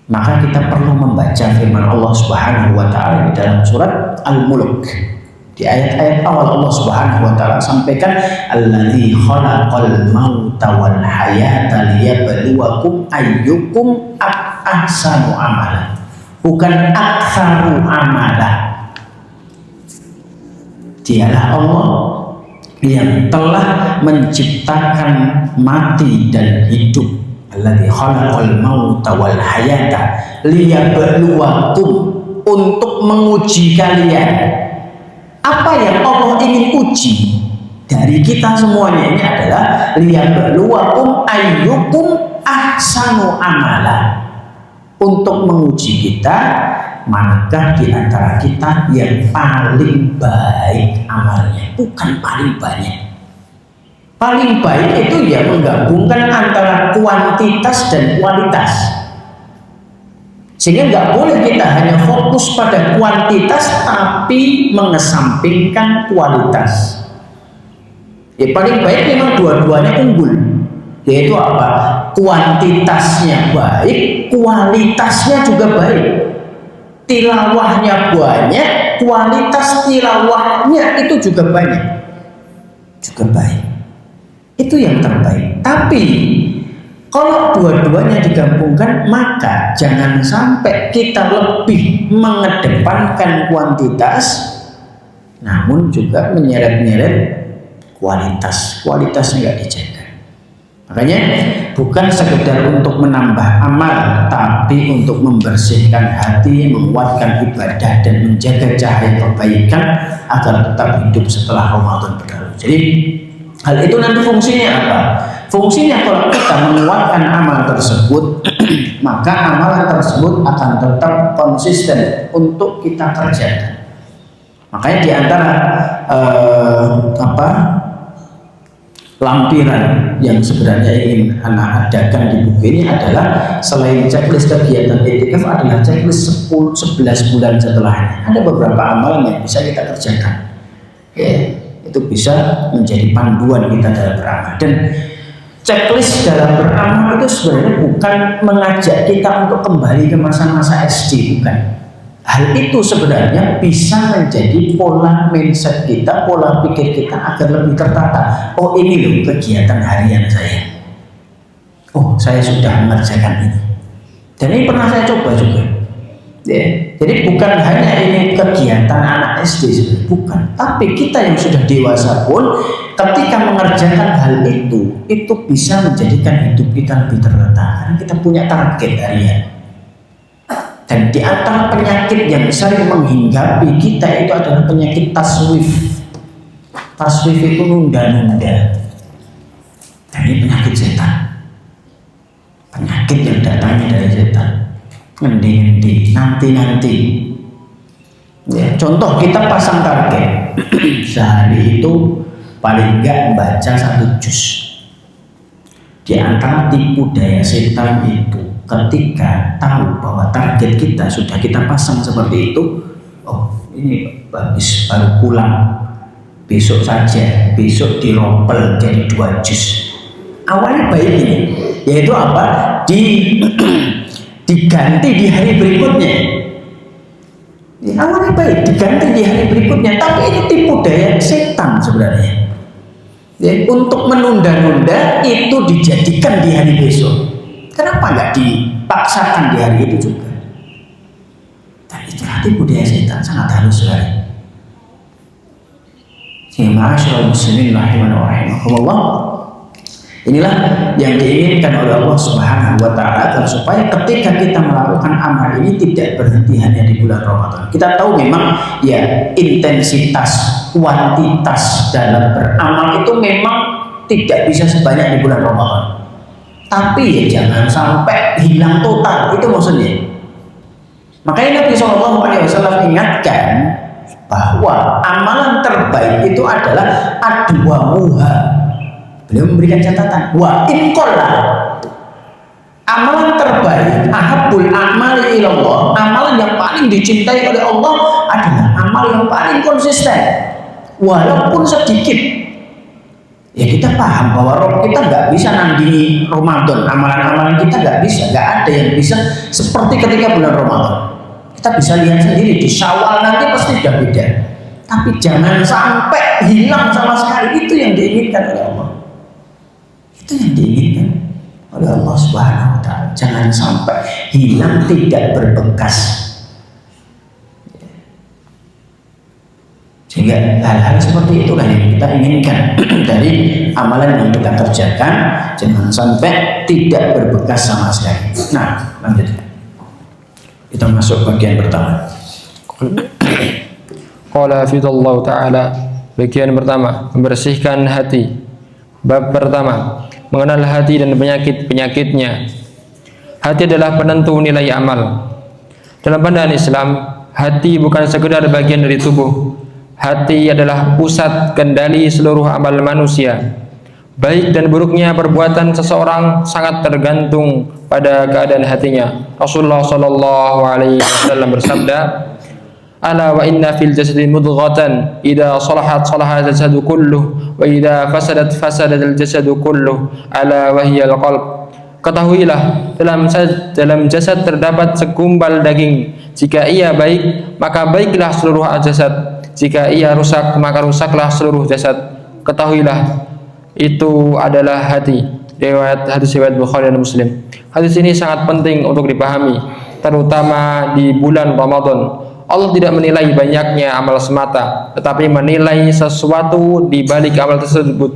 S3: maka kita perlu membaca firman Allah Subhanahu wa Ta'ala di dalam surat Al-Mulk. Di ayat-ayat awal Allah Subhanahu wa Ta'ala sampaikan, alladzi khalaqal mauta wal hayata liyabluwakum ayyukum ahsanu amala, bukan aktsaru amala. Dialah Allah yang telah menciptakan mati dan hidup. Alladzi khalaqal mauta wal hayata liyabluwakum, untuk menguji kalian. Apa yang Allah ingin uji dari kita semuanya ini adalah liyabluwakum ayyukum ahsanu amala, untuk menguji kita manakah di antara kita yang paling baik amalnya, bukan paling banyak. Paling baik itu ya menggabungkan antara kuantitas dan kualitas. Sehingga nggak boleh kita hanya fokus pada kuantitas tapi mengesampingkan kualitas. Ya paling baik memang dua-duanya unggul. Yaitu apa? Kuantitasnya baik, kualitasnya juga baik. Tilawahnya banyak, kualitas tilawahnya itu juga banyak, juga baik. Itu yang terbaik. Tapi Kalau dua-duanya digabungkan, maka jangan sampai kita lebih mengedepankan kuantitas, namun juga menyeret-nyeret kualitasnya nggak dijaga. Makanya bukan sekedar untuk menambah amal, tapi untuk membersihkan hati, menguatkan ibadah, dan menjaga cahaya kebaikan agar tetap hidup setelah Ramadan berlalu. Jadi hal itu nanti fungsinya apa? Fungsinya kalau kita menguatkan amal tersebut, maka amalan tersebut akan tetap konsisten untuk kita kerjakan. Makanya di antara lampiran yang sebenarnya ingin anak adakan di buku ini adalah selain checklist kegiatan iktikaf adalah checklist 11 bulan setelahnya. Ada beberapa amalan yang bisa kita kerjakan, ya, itu bisa menjadi panduan kita dalam beramal. Dan checklist dalam beramal itu sebenarnya bukan mengajak kita untuk kembali ke masa-masa SD, bukan. Hal itu sebenarnya bisa menjadi pola mindset kita, pola pikir kita agar lebih tertata. Oh, ini loh kegiatan harian saya. Oh, saya sudah mengerjakan ini. Dan ini pernah saya coba juga. Ya. Jadi bukan hanya ini kegiatan anak SD, bukan. Tapi kita yang sudah dewasa pun ketika mengerjakan hal itu bisa menjadikan hidup kita lebih tertata. Karena kita punya target harian. Dan di antara penyakit yang sering menghinggapi kita itu adalah penyakit taswif. Taswif itu nunda-nunda. Dan ini penyakit setan. Penyakit yang datangnya dari setan. Ngendi-ngendi, nanti-nanti. Ya, contoh kita pasang target. Sehari itu paling enggak baca 1 juz. Di antara tipu daya setan itu, ketika tahu bahwa target kita sudah kita pasang seperti itu, oh ini habis baru pulang, besok saja, besok diropel jadi 2 juz. Awalnya baik ini, yaitu apa? Diganti di hari berikutnya. Awalnya baik, diganti di hari berikutnya, tapi ini tipu daya setan sebenarnya. Ya, untuk menunda-nunda itu dijadikan di hari besok. Kenapa nggak dipaksakan di hari itu juga? Dan itulah tipu daya setan, sangat halus sekali. Ma'asyiral muslimin rahimanallah. Inilah yang diinginkan oleh Allah Subhanahu wa taala, agar supaya ketika kita melakukan amal ini tidak berhenti hanya di bulan Ramadan. Kita tahu memang ya intensitas, kuantitas dalam beramal itu memang tidak bisa sebanyak di bulan Ramadan. Tapi ya jangan sampai hilang total, itu maksudnya. Makanya Nabi SAW ingatkan bahwa amalan terbaik itu adalah adwamuha. Beliau memberikan catatan, wa inqalla. Amalan terbaik, ahabbul a'mali ilallah, amalan yang paling dicintai oleh Allah adalah amal yang paling konsisten, walaupun sedikit. Ya kita paham bahwa kita nggak bisa nandingi Ramadan, amalan-amalan kita nggak bisa, nggak ada yang bisa seperti ketika bulan Ramadan. Kita bisa lihat sendiri di Syawal nanti pasti sudah beda. Tapi jangan sampai hilang sama sekali, itu yang diinginkan oleh Allah. Itu yang diinginkan oleh Allah Subhanahu wa taala. Jangan sampai hilang, tidak berbekas. Sehingga hal-hal seperti itulah yang kita inginkan dari amalan yang kita kerjakan, jangan sampai tidak berbekas sama sekali. Nah, lanjut. Kita masuk bagian pertama.
S2: Qala hafizallahu ta'ala, bagian pertama, membersihkan hati. Bab pertama, mengenal hati dan penyakit-penyakitnya. Hati adalah penentu nilai amal. Dalam pandangan Islam, hati bukan sekedar bagian dari tubuh. Hati adalah pusat kendali seluruh amal manusia. Baik dan buruknya perbuatan seseorang sangat tergantung pada keadaan hatinya. Rasulullah sallallahu alaihi wasallam bersabda, "Ala wa inna fil jasadi mudghatan, idza salahat salaha jasadu kulluh, wa idza fasadat fasadal jasadu kulluh, ala wa hiyal qalb." Ketahuilah, dalam jasad terdapat segumpal daging. Jika ia baik, maka baiklah seluruh jasad. Jika ia rusak, maka rusaklah seluruh jasad. Ketahuilah, itu adalah hati. hadis riwayat Bukhari dan Muslim. Hadis ini sangat penting untuk dipahami, terutama di bulan Ramadan. Allah tidak menilai banyaknya amal semata, tetapi menilai sesuatu di balik amal tersebut,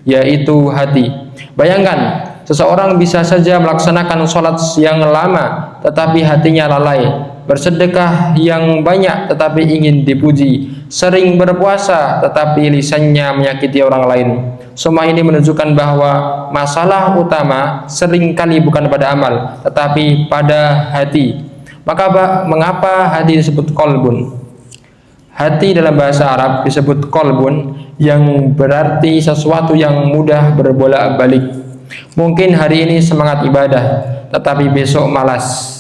S2: yaitu hati. Bayangkan, seseorang bisa saja melaksanakan sholat yang lama, tetapi hatinya lalai, bersedekah yang banyak, tetapi ingin dipuji, sering berpuasa, tetapi lisannya menyakiti orang lain. Semua ini menunjukkan bahwa masalah utama seringkali bukan pada amal, tetapi pada hati. Maka mengapa hati disebut kolbun? Hati dalam bahasa Arab disebut kolbun, yang berarti sesuatu yang mudah berbolak-balik. Mungkin hari ini semangat ibadah, tetapi besok malas.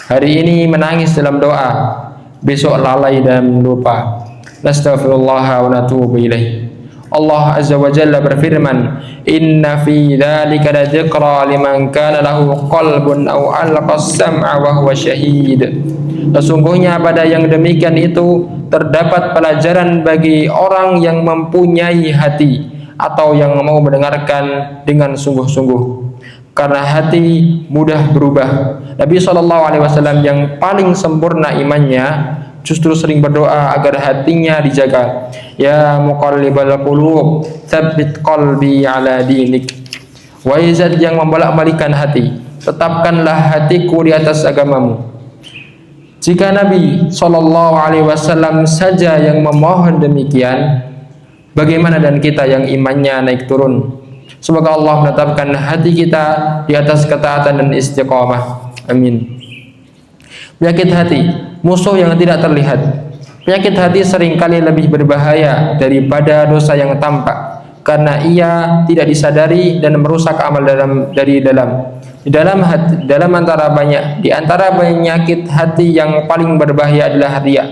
S2: Hari ini menangis dalam doa, besok lalai dan lupa. Nastaghfirullah wa natubu ilaih. Allah Azza wa Jalla berfirman, "Inna fi dzalika ladzikra liman kana lahu qalbun aw alqa as-sam'a wa huwa syahid." Sesungguhnya pada yang demikian itu terdapat pelajaran bagi orang yang mempunyai hati atau yang mau mendengarkan dengan sungguh-sungguh. Karena hati mudah berubah. Nabi SAW yang paling sempurna imannya justru sering berdoa agar hatinya dijaga. Ya muqallibal qulub, tsabbit qalbi ala dinik. Wahai zat yang membolak-balikan hati, tetapkanlah hatiku di atas agamamu. Jika Nabi SAW saja yang memohon demikian, bagaimana dan kita yang imannya naik turun? Semoga Allah menetapkan hati kita di atas ketaatan dan istiqamah. Amin. Penyakit hati, musuh yang tidak terlihat. Penyakit hati seringkali lebih berbahaya daripada dosa yang tampak, karena ia tidak disadari dan merusak amal dari dalam. Di antara penyakit hati yang paling berbahaya adalah riya,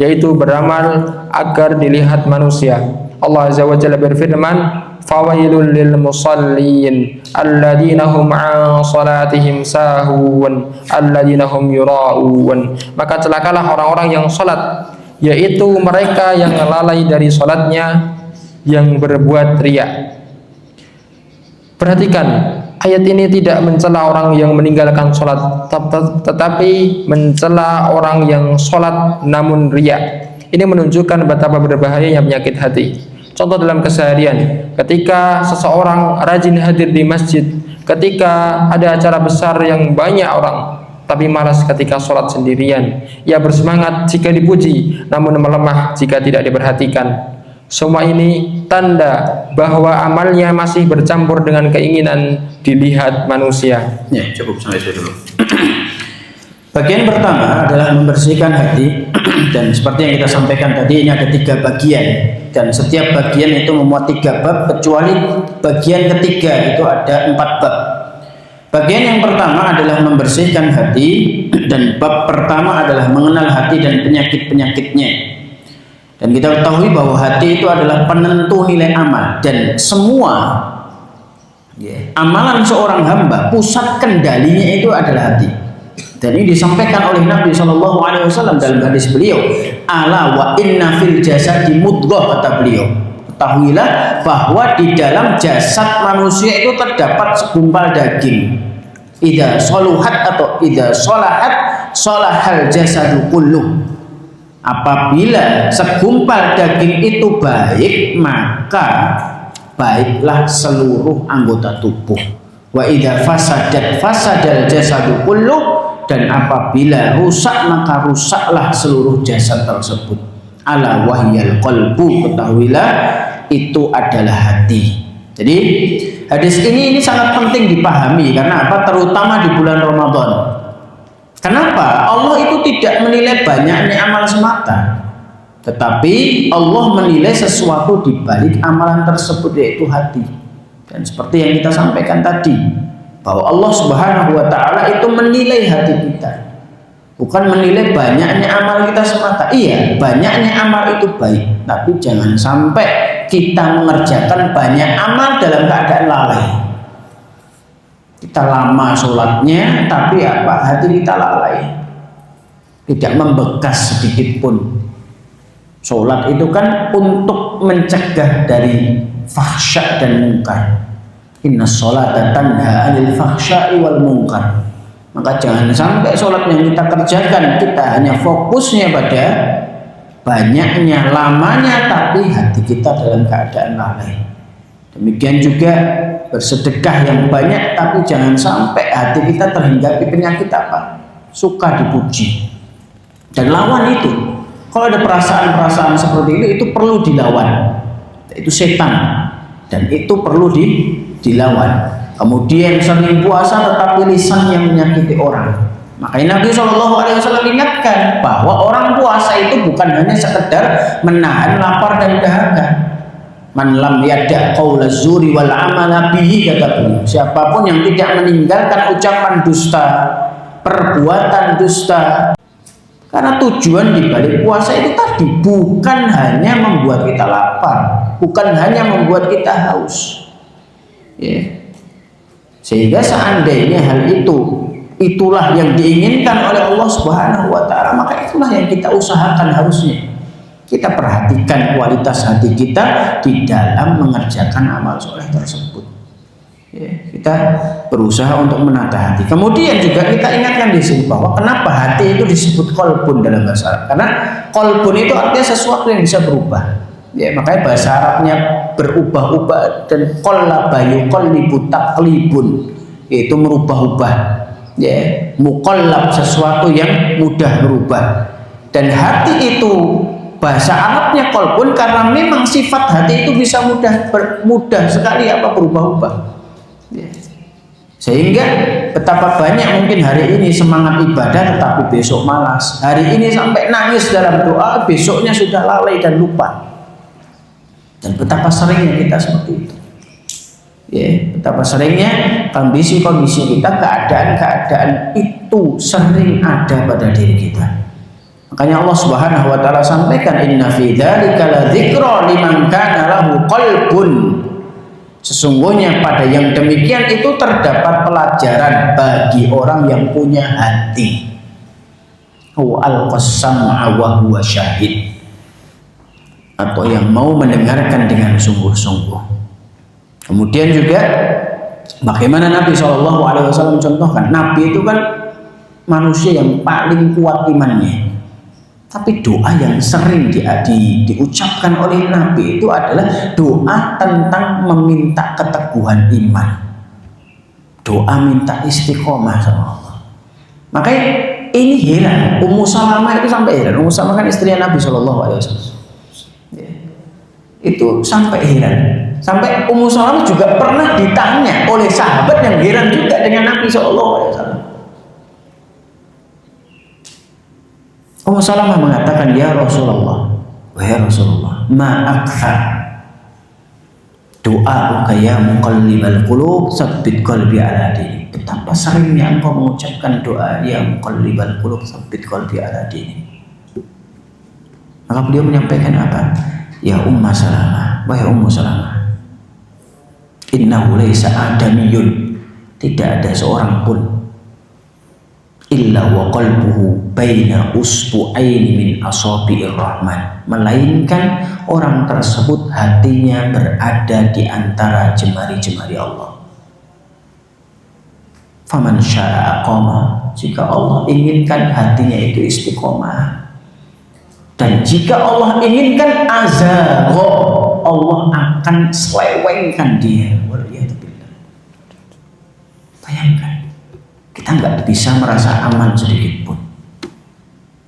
S2: yaitu beramal agar dilihat manusia. Allah Azza wa Jalla berfirman, "Fawailul lil musallin alladzina hum 'an salatihim sahun alladzina hum yura'un." Maka celakalah orang-orang yang salat, yaitu mereka yang lalai dari salatnya, yang berbuat riya. Perhatikan, ayat ini tidak mencela orang yang meninggalkan salat, tetapi mencela orang yang salat namun riya. Ini menunjukkan betapa berbahayanya penyakit hati. Contoh dalam keseharian, ketika seseorang rajin hadir di masjid, ketika ada acara besar yang banyak orang, tapi malas ketika sholat sendirian. Ia bersemangat jika dipuji, namun melemah jika tidak diperhatikan. Semua ini tanda bahwa amalnya masih bercampur dengan keinginan dilihat manusia.
S3: Ya, cukup sampai situ dulu. Bagian pertama adalah membersihkan hati, dan seperti yang kita sampaikan tadi, ini ada 3 bagian, dan setiap bagian itu memuat 3 bab, kecuali bagian ketiga itu ada 4 bab. Bagian yang pertama adalah membersihkan hati, dan bab pertama adalah mengenal hati dan penyakit-penyakitnya. Dan kita ketahui bahwa hati itu adalah penentu nilai amal, dan semua amalan seorang hamba pusat kendalinya itu adalah hati. Dan ini disampaikan oleh Nabi SAW dalam hadis beliau, "Ala wa inna fil jasadi mudghah," kata beliau. Ketahuilah bahwa di dalam jasad manusia itu terdapat segumpal daging. Idza saluhat atau idza salahat salahal jasadu kulluh. Apabila segumpal daging itu baik, maka baiklah seluruh anggota tubuh. Wa idza fasadat fasadal jasadu kulluh. Dan apabila rusak, maka rusaklah seluruh jasad tersebut. Ala wahyal qalbu, ketahuilah itu adalah hati. Jadi hadis ini sangat penting dipahami. Karena apa? Terutama di bulan Ramadan. Kenapa? Allah itu tidak menilai banyaknya amal semata, tetapi Allah menilai sesuatu di balik amalan tersebut, yaitu hati. Dan seperti yang kita sampaikan tadi, bahwa Allah Subhanahu wa Ta'ala itu menilai hati kita, bukan menilai banyaknya amal kita semata. Iya, banyaknya amal itu baik, tapi jangan sampai kita mengerjakan banyak amal dalam keadaan lalai. Kita lama sholatnya, tapi apa? Hati kita lalai, tidak membekas sedikit pun. Sholat itu kan untuk mencegah dari fahsya dan munkar. Inna sholata tanha 'anil fahsya'i wal munkar. Maka jangan sampai sholat yang kita kerjakan kita hanya fokusnya pada banyaknya, lamanya, tapi hati kita dalam keadaan lalai. Demikian juga bersedekah yang banyak, tapi jangan sampai hati kita terhinggapi penyakit apa? Suka dipuji. Dan lawan itu. Kalau ada perasaan-perasaan seperti itu perlu dilawan. Itu setan. Dan itu perlu dilawan. Kemudian sering puasa tetapi lisan yang menyakiti orang. Makanya Nabi SAW ingatkan bahwa orang puasa itu bukan hanya sekedar menahan lapar dan dahaga. Man lam yada' qaula zuri wal amala bihi, kata beliau. Siapapun yang tidak meninggalkan ucapan dusta, perbuatan dusta. Karena tujuan dibalik puasa itu tadi bukan hanya membuat kita lapar, bukan hanya membuat kita haus. Ya. Sehingga seandainya hal itulah yang diinginkan oleh Allah Subhanahu wa taala, maka itulah yang kita usahakan harusnya. Kita perhatikan kualitas hati kita di dalam mengerjakan amal soleh tersebut. Ya, kita berusaha untuk menata hati. Kemudian juga kita ingatkan di sini bahwa kenapa hati itu disebut qalbun dalam bahasa Arab? Karena qalbun itu artinya sesuatu yang bisa berubah. Ya, makanya bahasa Arabnya berubah-ubah, dan qallaba yuqallibu taqlibun, yaitu merubah-ubah. Ya, muqallab sesuatu yang mudah berubah. Dan hati itu bahasa Arabnya qalbun karena memang sifat hati itu bisa mudah sekali berubah-ubah. Ya. Sehingga betapa banyak mungkin hari ini semangat ibadah tetapi besok malas. Hari ini sampai nangis dalam doa, besoknya sudah lalai dan lupa. Dan betapa seringnya kita seperti itu. Ya, betapa seringnya kondisi-kondisi kita, keadaan-keadaan itu sering ada pada diri kita. Makanya Allah Subhanahu wa taala sampaikan, inna fi dzalika la dzikra liman kana lahu qalbun. Sesungguhnya pada yang demikian itu terdapat pelajaran bagi orang yang punya hati. Al-qasam'a wa huwa syahid. Atau yang mau mendengarkan dengan sungguh-sungguh. Kemudian juga bagaimana Nabi SAW contohkan, Nabi itu kan manusia yang paling kuat imannya. Tapi doa yang sering diucapkan oleh Nabi itu adalah doa tentang meminta keteguhan iman. Doa minta istiqomah sama Allah. Makanya ini heran, Ummu Salamah itu sampai heran. Ummu Salamah kan istrinya Nabi SAW. Itu sampai heran. Sampai Ummu Salamah juga pernah ditanya oleh sahabat yang heran juga dengan Nabi SAW. Ummu Salamah mengatakan, ya Rasulullah, wahai Rasulullah, ma akthar doa ya muqallibal qulub tsabbit qalbi ala dini. Betapa seringnya engkau mengucapkan doa ya muqallibal qulub tsabbit qalbi ala dini. Maka beliau menyampaikan apa? Ya Ummu Salamah, wahai Ummu Salamah, innahu laisa adamiyun, tidak ada seorang pun illa wa qalbuhu baina usbu'aini min asabi'ir rahman, melainkan orang tersebut hatinya berada di antara jemari-jemari Allah. Faman syaa aqama, jika Allah inginkan hatinya itu istiqomah. Dan jika Allah inginkan azagha, Allah akan selewengkan dia. Bayangkan, kita nggak bisa merasa aman sedikit pun.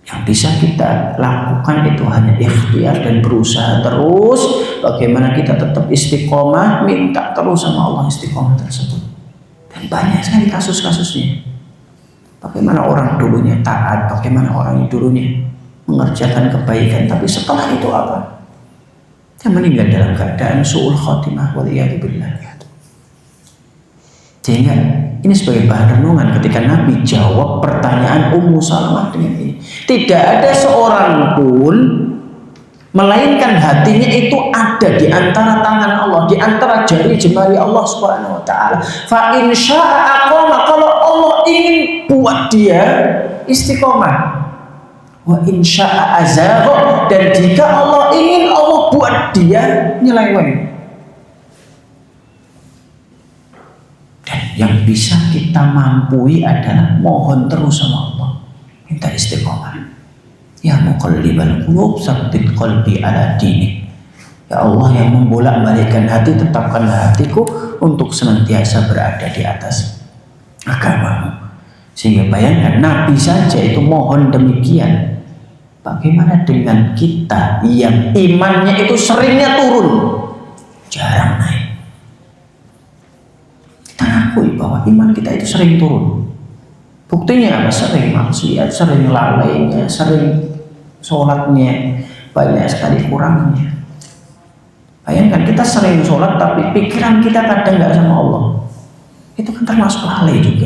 S3: Yang bisa kita lakukan itu hanya ikhtiar dan berusaha terus bagaimana kita tetap istiqomah, minta terus sama Allah istiqomah tersebut. Dan banyak sekali kasus-kasusnya. Bagaimana orang dulunya taat, bagaimana orang dulunya mengerjakan kebaikan, tapi setelah itu apa? Dia meninggal dalam keadaan su'ul khotimah, waliyadzubillah. Sehingga ini sebagai bahan renungan ketika Nabi jawab pertanyaan Ummu Salamah dengan ini. Tidak ada seorang pun melainkan hatinya itu ada di antara tangan Allah, di antara jari jemari Allah Subhanahu wa taala. Fa in syaa aqama, kalau Allah ingin buat dia istiqomah. Wa insya'a azagha, dan jika Allah ingin, Allah buat dia nyeleweng. yang bisa kita mampui adalah mohon terus sama Allah, minta istiqomah. Ya muqallibal qulub tsabbit qalbi ala dinik. Ya Allah yang membolak-balikkan hati, tetapkanlah hatiku untuk senantiasa berada di atas agamamu. Sehingga bayangkan Nabi saja itu mohon demikian. Bagaimana dengan kita yang imannya itu seringnya turun, jarang naik? Kita akui bahwa iman kita itu sering turun. Buktinya apa? Sering maksiat, sering lalainya, sering sholatnya banyak sekali kurangnya. Bayangkan kita sering sholat tapi pikiran kita kadang nggak sama Allah. Itu kan termasuk lalai juga.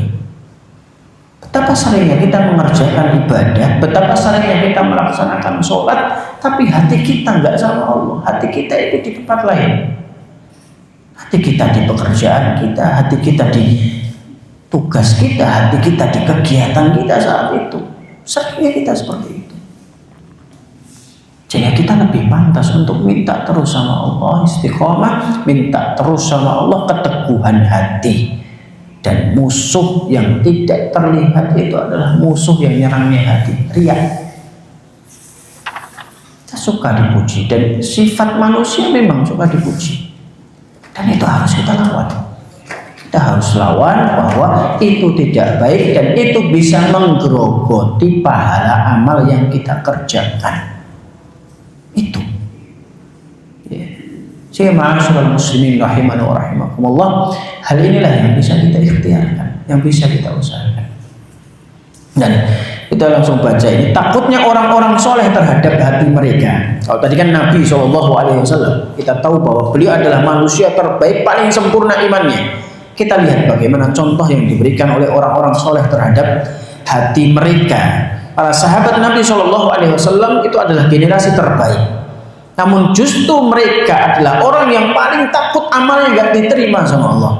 S3: Betapa seringnya kita mengerjakan ibadah, betapa seringnya kita melaksanakan sholat, tapi hati kita nggak sama Allah. Hati kita itu di tempat lain. Hati kita di pekerjaan kita, hati kita di tugas kita, hati kita di kegiatan kita saat itu. Seringnya kita seperti itu. Sehingga kita lebih pantas untuk minta terus sama Allah istiqomah, minta terus sama Allah keteguhan hati. Dan musuh yang tidak terlihat itu adalah musuh yang nyerangnya hati, riya. Kita suka dipuji dan sifat manusia memang suka dipuji. Dan itu harus kita lawan. Kita harus lawan bahwa itu tidak baik dan itu bisa menggerogoti pahala amal yang kita kerjakan. Itu. Sehingga ma'asyiral muslimin rahimani wa rahimakumullah, hal inilah yang bisa kita ikhtiarkan, yang bisa kita usahakan. Dan kita langsung baca ini, takutnya orang-orang soleh terhadap hati mereka. Kalau tadi kan Nabi SAW, kita tahu bahwa beliau adalah manusia terbaik, paling sempurna imannya. Kita lihat bagaimana contoh yang diberikan oleh orang-orang soleh terhadap hati mereka. Para sahabat Nabi SAW itu adalah generasi terbaik. Namun justru mereka adalah orang yang paling takut amalnya nggak diterima sama Allah.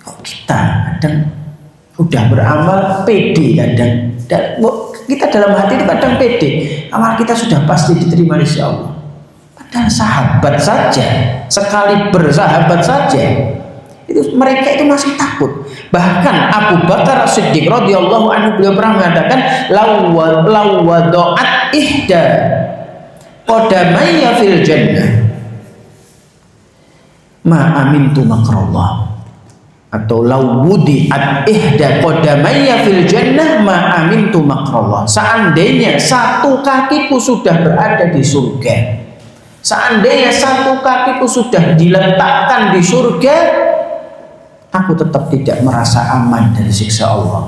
S3: Kok kita kadang udah beramal pede kadang, dan kita dalam hati itu kadang pede, amal kita sudah pasti diterima insya Allah. Padahal sahabat saja, sekali bersahabat saja, itu mereka itu masih takut. Bahkan Abu Bakar Siddiq radhiyallahu anhu beliau pernah mengatakan, lawadoat ihda qadamayya fil jannah ma amintu makrallah, atau lawudi'at ihda qadamayya fil jannah ma amintu makrallah. Seandainya satu kakiku sudah berada di surga, seandainya satu kakiku sudah diletakkan di surga, aku tetap tidak merasa aman dari siksa Allah,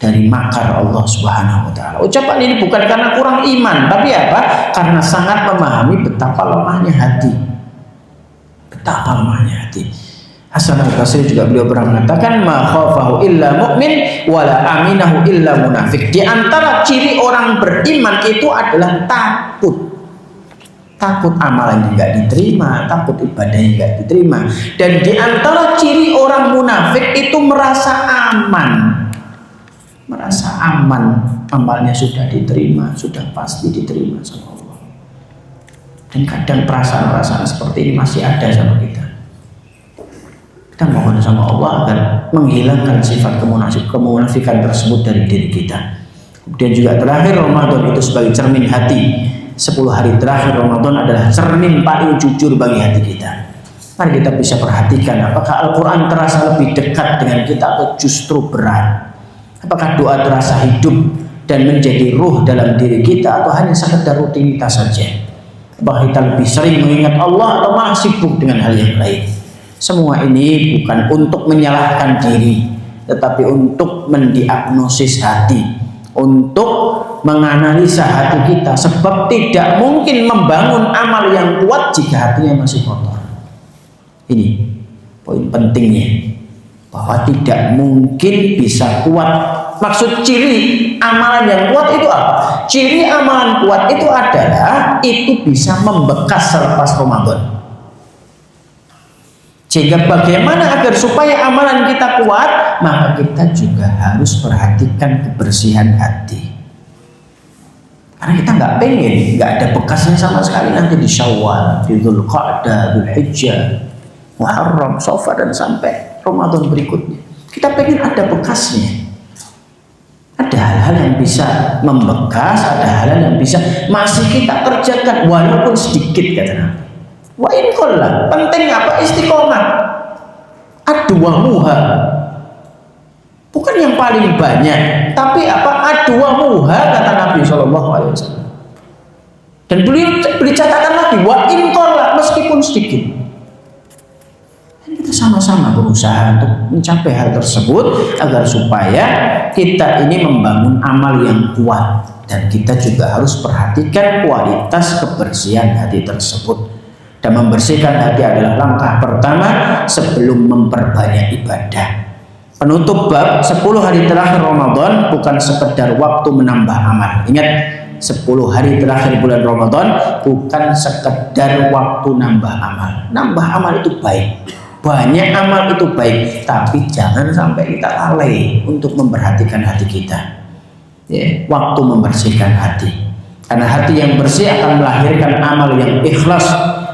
S3: dari makar Allah Subhanahu wa taala. Ucapan ini bukan karena kurang iman, tapi apa? Karena sangat memahami betapa lemahnya hati. Betapa lemahnya hati. Hasan al-Basri juga beliau pernah mengatakan, ma khafahu illa mu'min wala aminahu illa munafik. Di antara ciri orang beriman itu adalah takut. Takut amalannya nggak diterima, takut ibadahnya nggak diterima. Dan di antara ciri orang munafik itu merasa aman. Merasa aman, amalnya sudah diterima, sudah pasti diterima sama Allah. Dan kadang perasaan-perasaan seperti ini masih ada sama kita. Kita mohon sama Allah agar menghilangkan sifat kemunafikan tersebut dari diri kita. Kemudian juga terakhir, Ramadan itu sebagai cermin hati. 10 hari terakhir Ramadan adalah cermin paling jujur bagi hati kita. Mari kita bisa perhatikan apakah Al-Quran terasa lebih dekat dengan kita atau justru berat. Apakah doa terasa hidup dan menjadi ruh dalam diri kita atau hanya sekedar rutinitas saja? Apakah kita lebih sering mengingat Allah atau malah sibuk dengan hal yang lain? Semua ini bukan untuk menyalahkan diri, tetapi untuk mendiagnosis hati, untuk menganalisa hati kita, sebab tidak mungkin membangun amal yang kuat jika hatinya masih kotor. Ini poin pentingnya, bahwa tidak mungkin bisa kuat. Maksud ciri amalan yang kuat itu apa? Ciri amalan kuat itu adalah itu bisa membekas selepas Ramadan. Sehingga bagaimana agar supaya amalan kita kuat, maka kita juga harus perhatikan kebersihan hati. Karena kita nggak pengen nggak ada bekasnya sama sekali nanti di Syawal, di Dzulqa'dah, Dzulhijjah, Muharram, Safar dan sampai Ramadan berikutnya. Kita pengen ada bekasnya. Ada hal-hal yang bisa membekas, ada hal-hal yang bisa masih kita kerjakan walaupun sedikit, kata Nabi. Wa in qalla, penting apa? Istiqomah. Adwamuha. Bukan yang paling banyak, tapi apa? Adwamuha, kata Nabi SAW. Dan beliau beri catatan lagi, wa in qalla, meskipun sedikit. Dan kita sama-sama berusaha untuk mencapai hal tersebut agar supaya kita ini membangun amal yang kuat, dan kita juga harus perhatikan kualitas kebersihan hati tersebut. Dan membersihkan hati adalah langkah pertama sebelum memperbanyak ibadah. Penutup bab 10 hari terakhir Ramadan bukan sekedar waktu menambah amal. Ingat, 10 hari terakhir bulan Ramadan bukan sekedar waktu nambah amal. Nambah amal itu baik, banyak amal itu baik, tapi jangan sampai kita lalai untuk memperhatikan hati kita. Ya, waktu membersihkan hati. Karena hati yang bersih akan melahirkan amal yang ikhlas.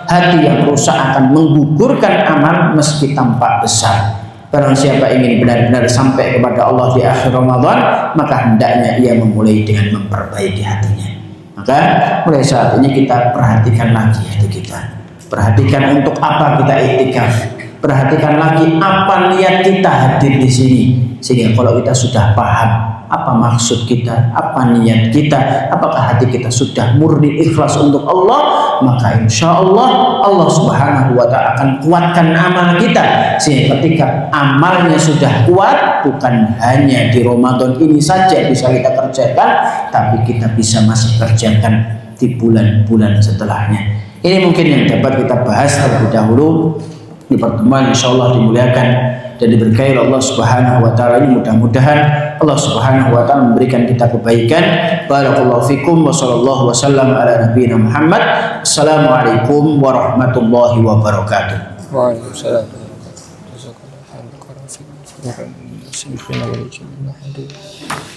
S3: Hati yang rusak akan menggugurkan amal meski tampak besar. Barang siapa ingin benar-benar sampai kepada Allah di akhir Ramadan, maka hendaknya ia memulai dengan memperbaiki hatinya. Maka mulai saat ini kita perhatikan lagi hati kita. Perhatikan untuk apa kita iktikaf. Perhatikan lagi apa niat kita hadir di sini. Sehingga kalau kita sudah paham apa maksud kita, apa niat kita, apakah hati kita sudah murni ikhlas untuk Allah, maka insya Allah Allah Subhanahu wa Ta'ala akan kuatkan amal kita. Sehingga ketika amalnya sudah kuat, bukan hanya di Ramadan ini saja bisa kita kerjakan, tapi kita bisa masih kerjakan di bulan-bulan setelahnya. Ini mungkin yang dapat kita bahas terlebih dahulu di pertemuan, insya Allah dimuliakan dan diberkahi Allah Subhanahu wa Ta'ala ini. Mudah-mudahan Allah Subhanahu wa Ta'ala memberikan kita kebaikan. Barakallahu fikum wa sallallahu wasallam ala nabiyina Muhammad. Assalamualaikum warahmatullahi wabarakatuh.
S2: Waalaikumsalam. Jazakallahu khairan.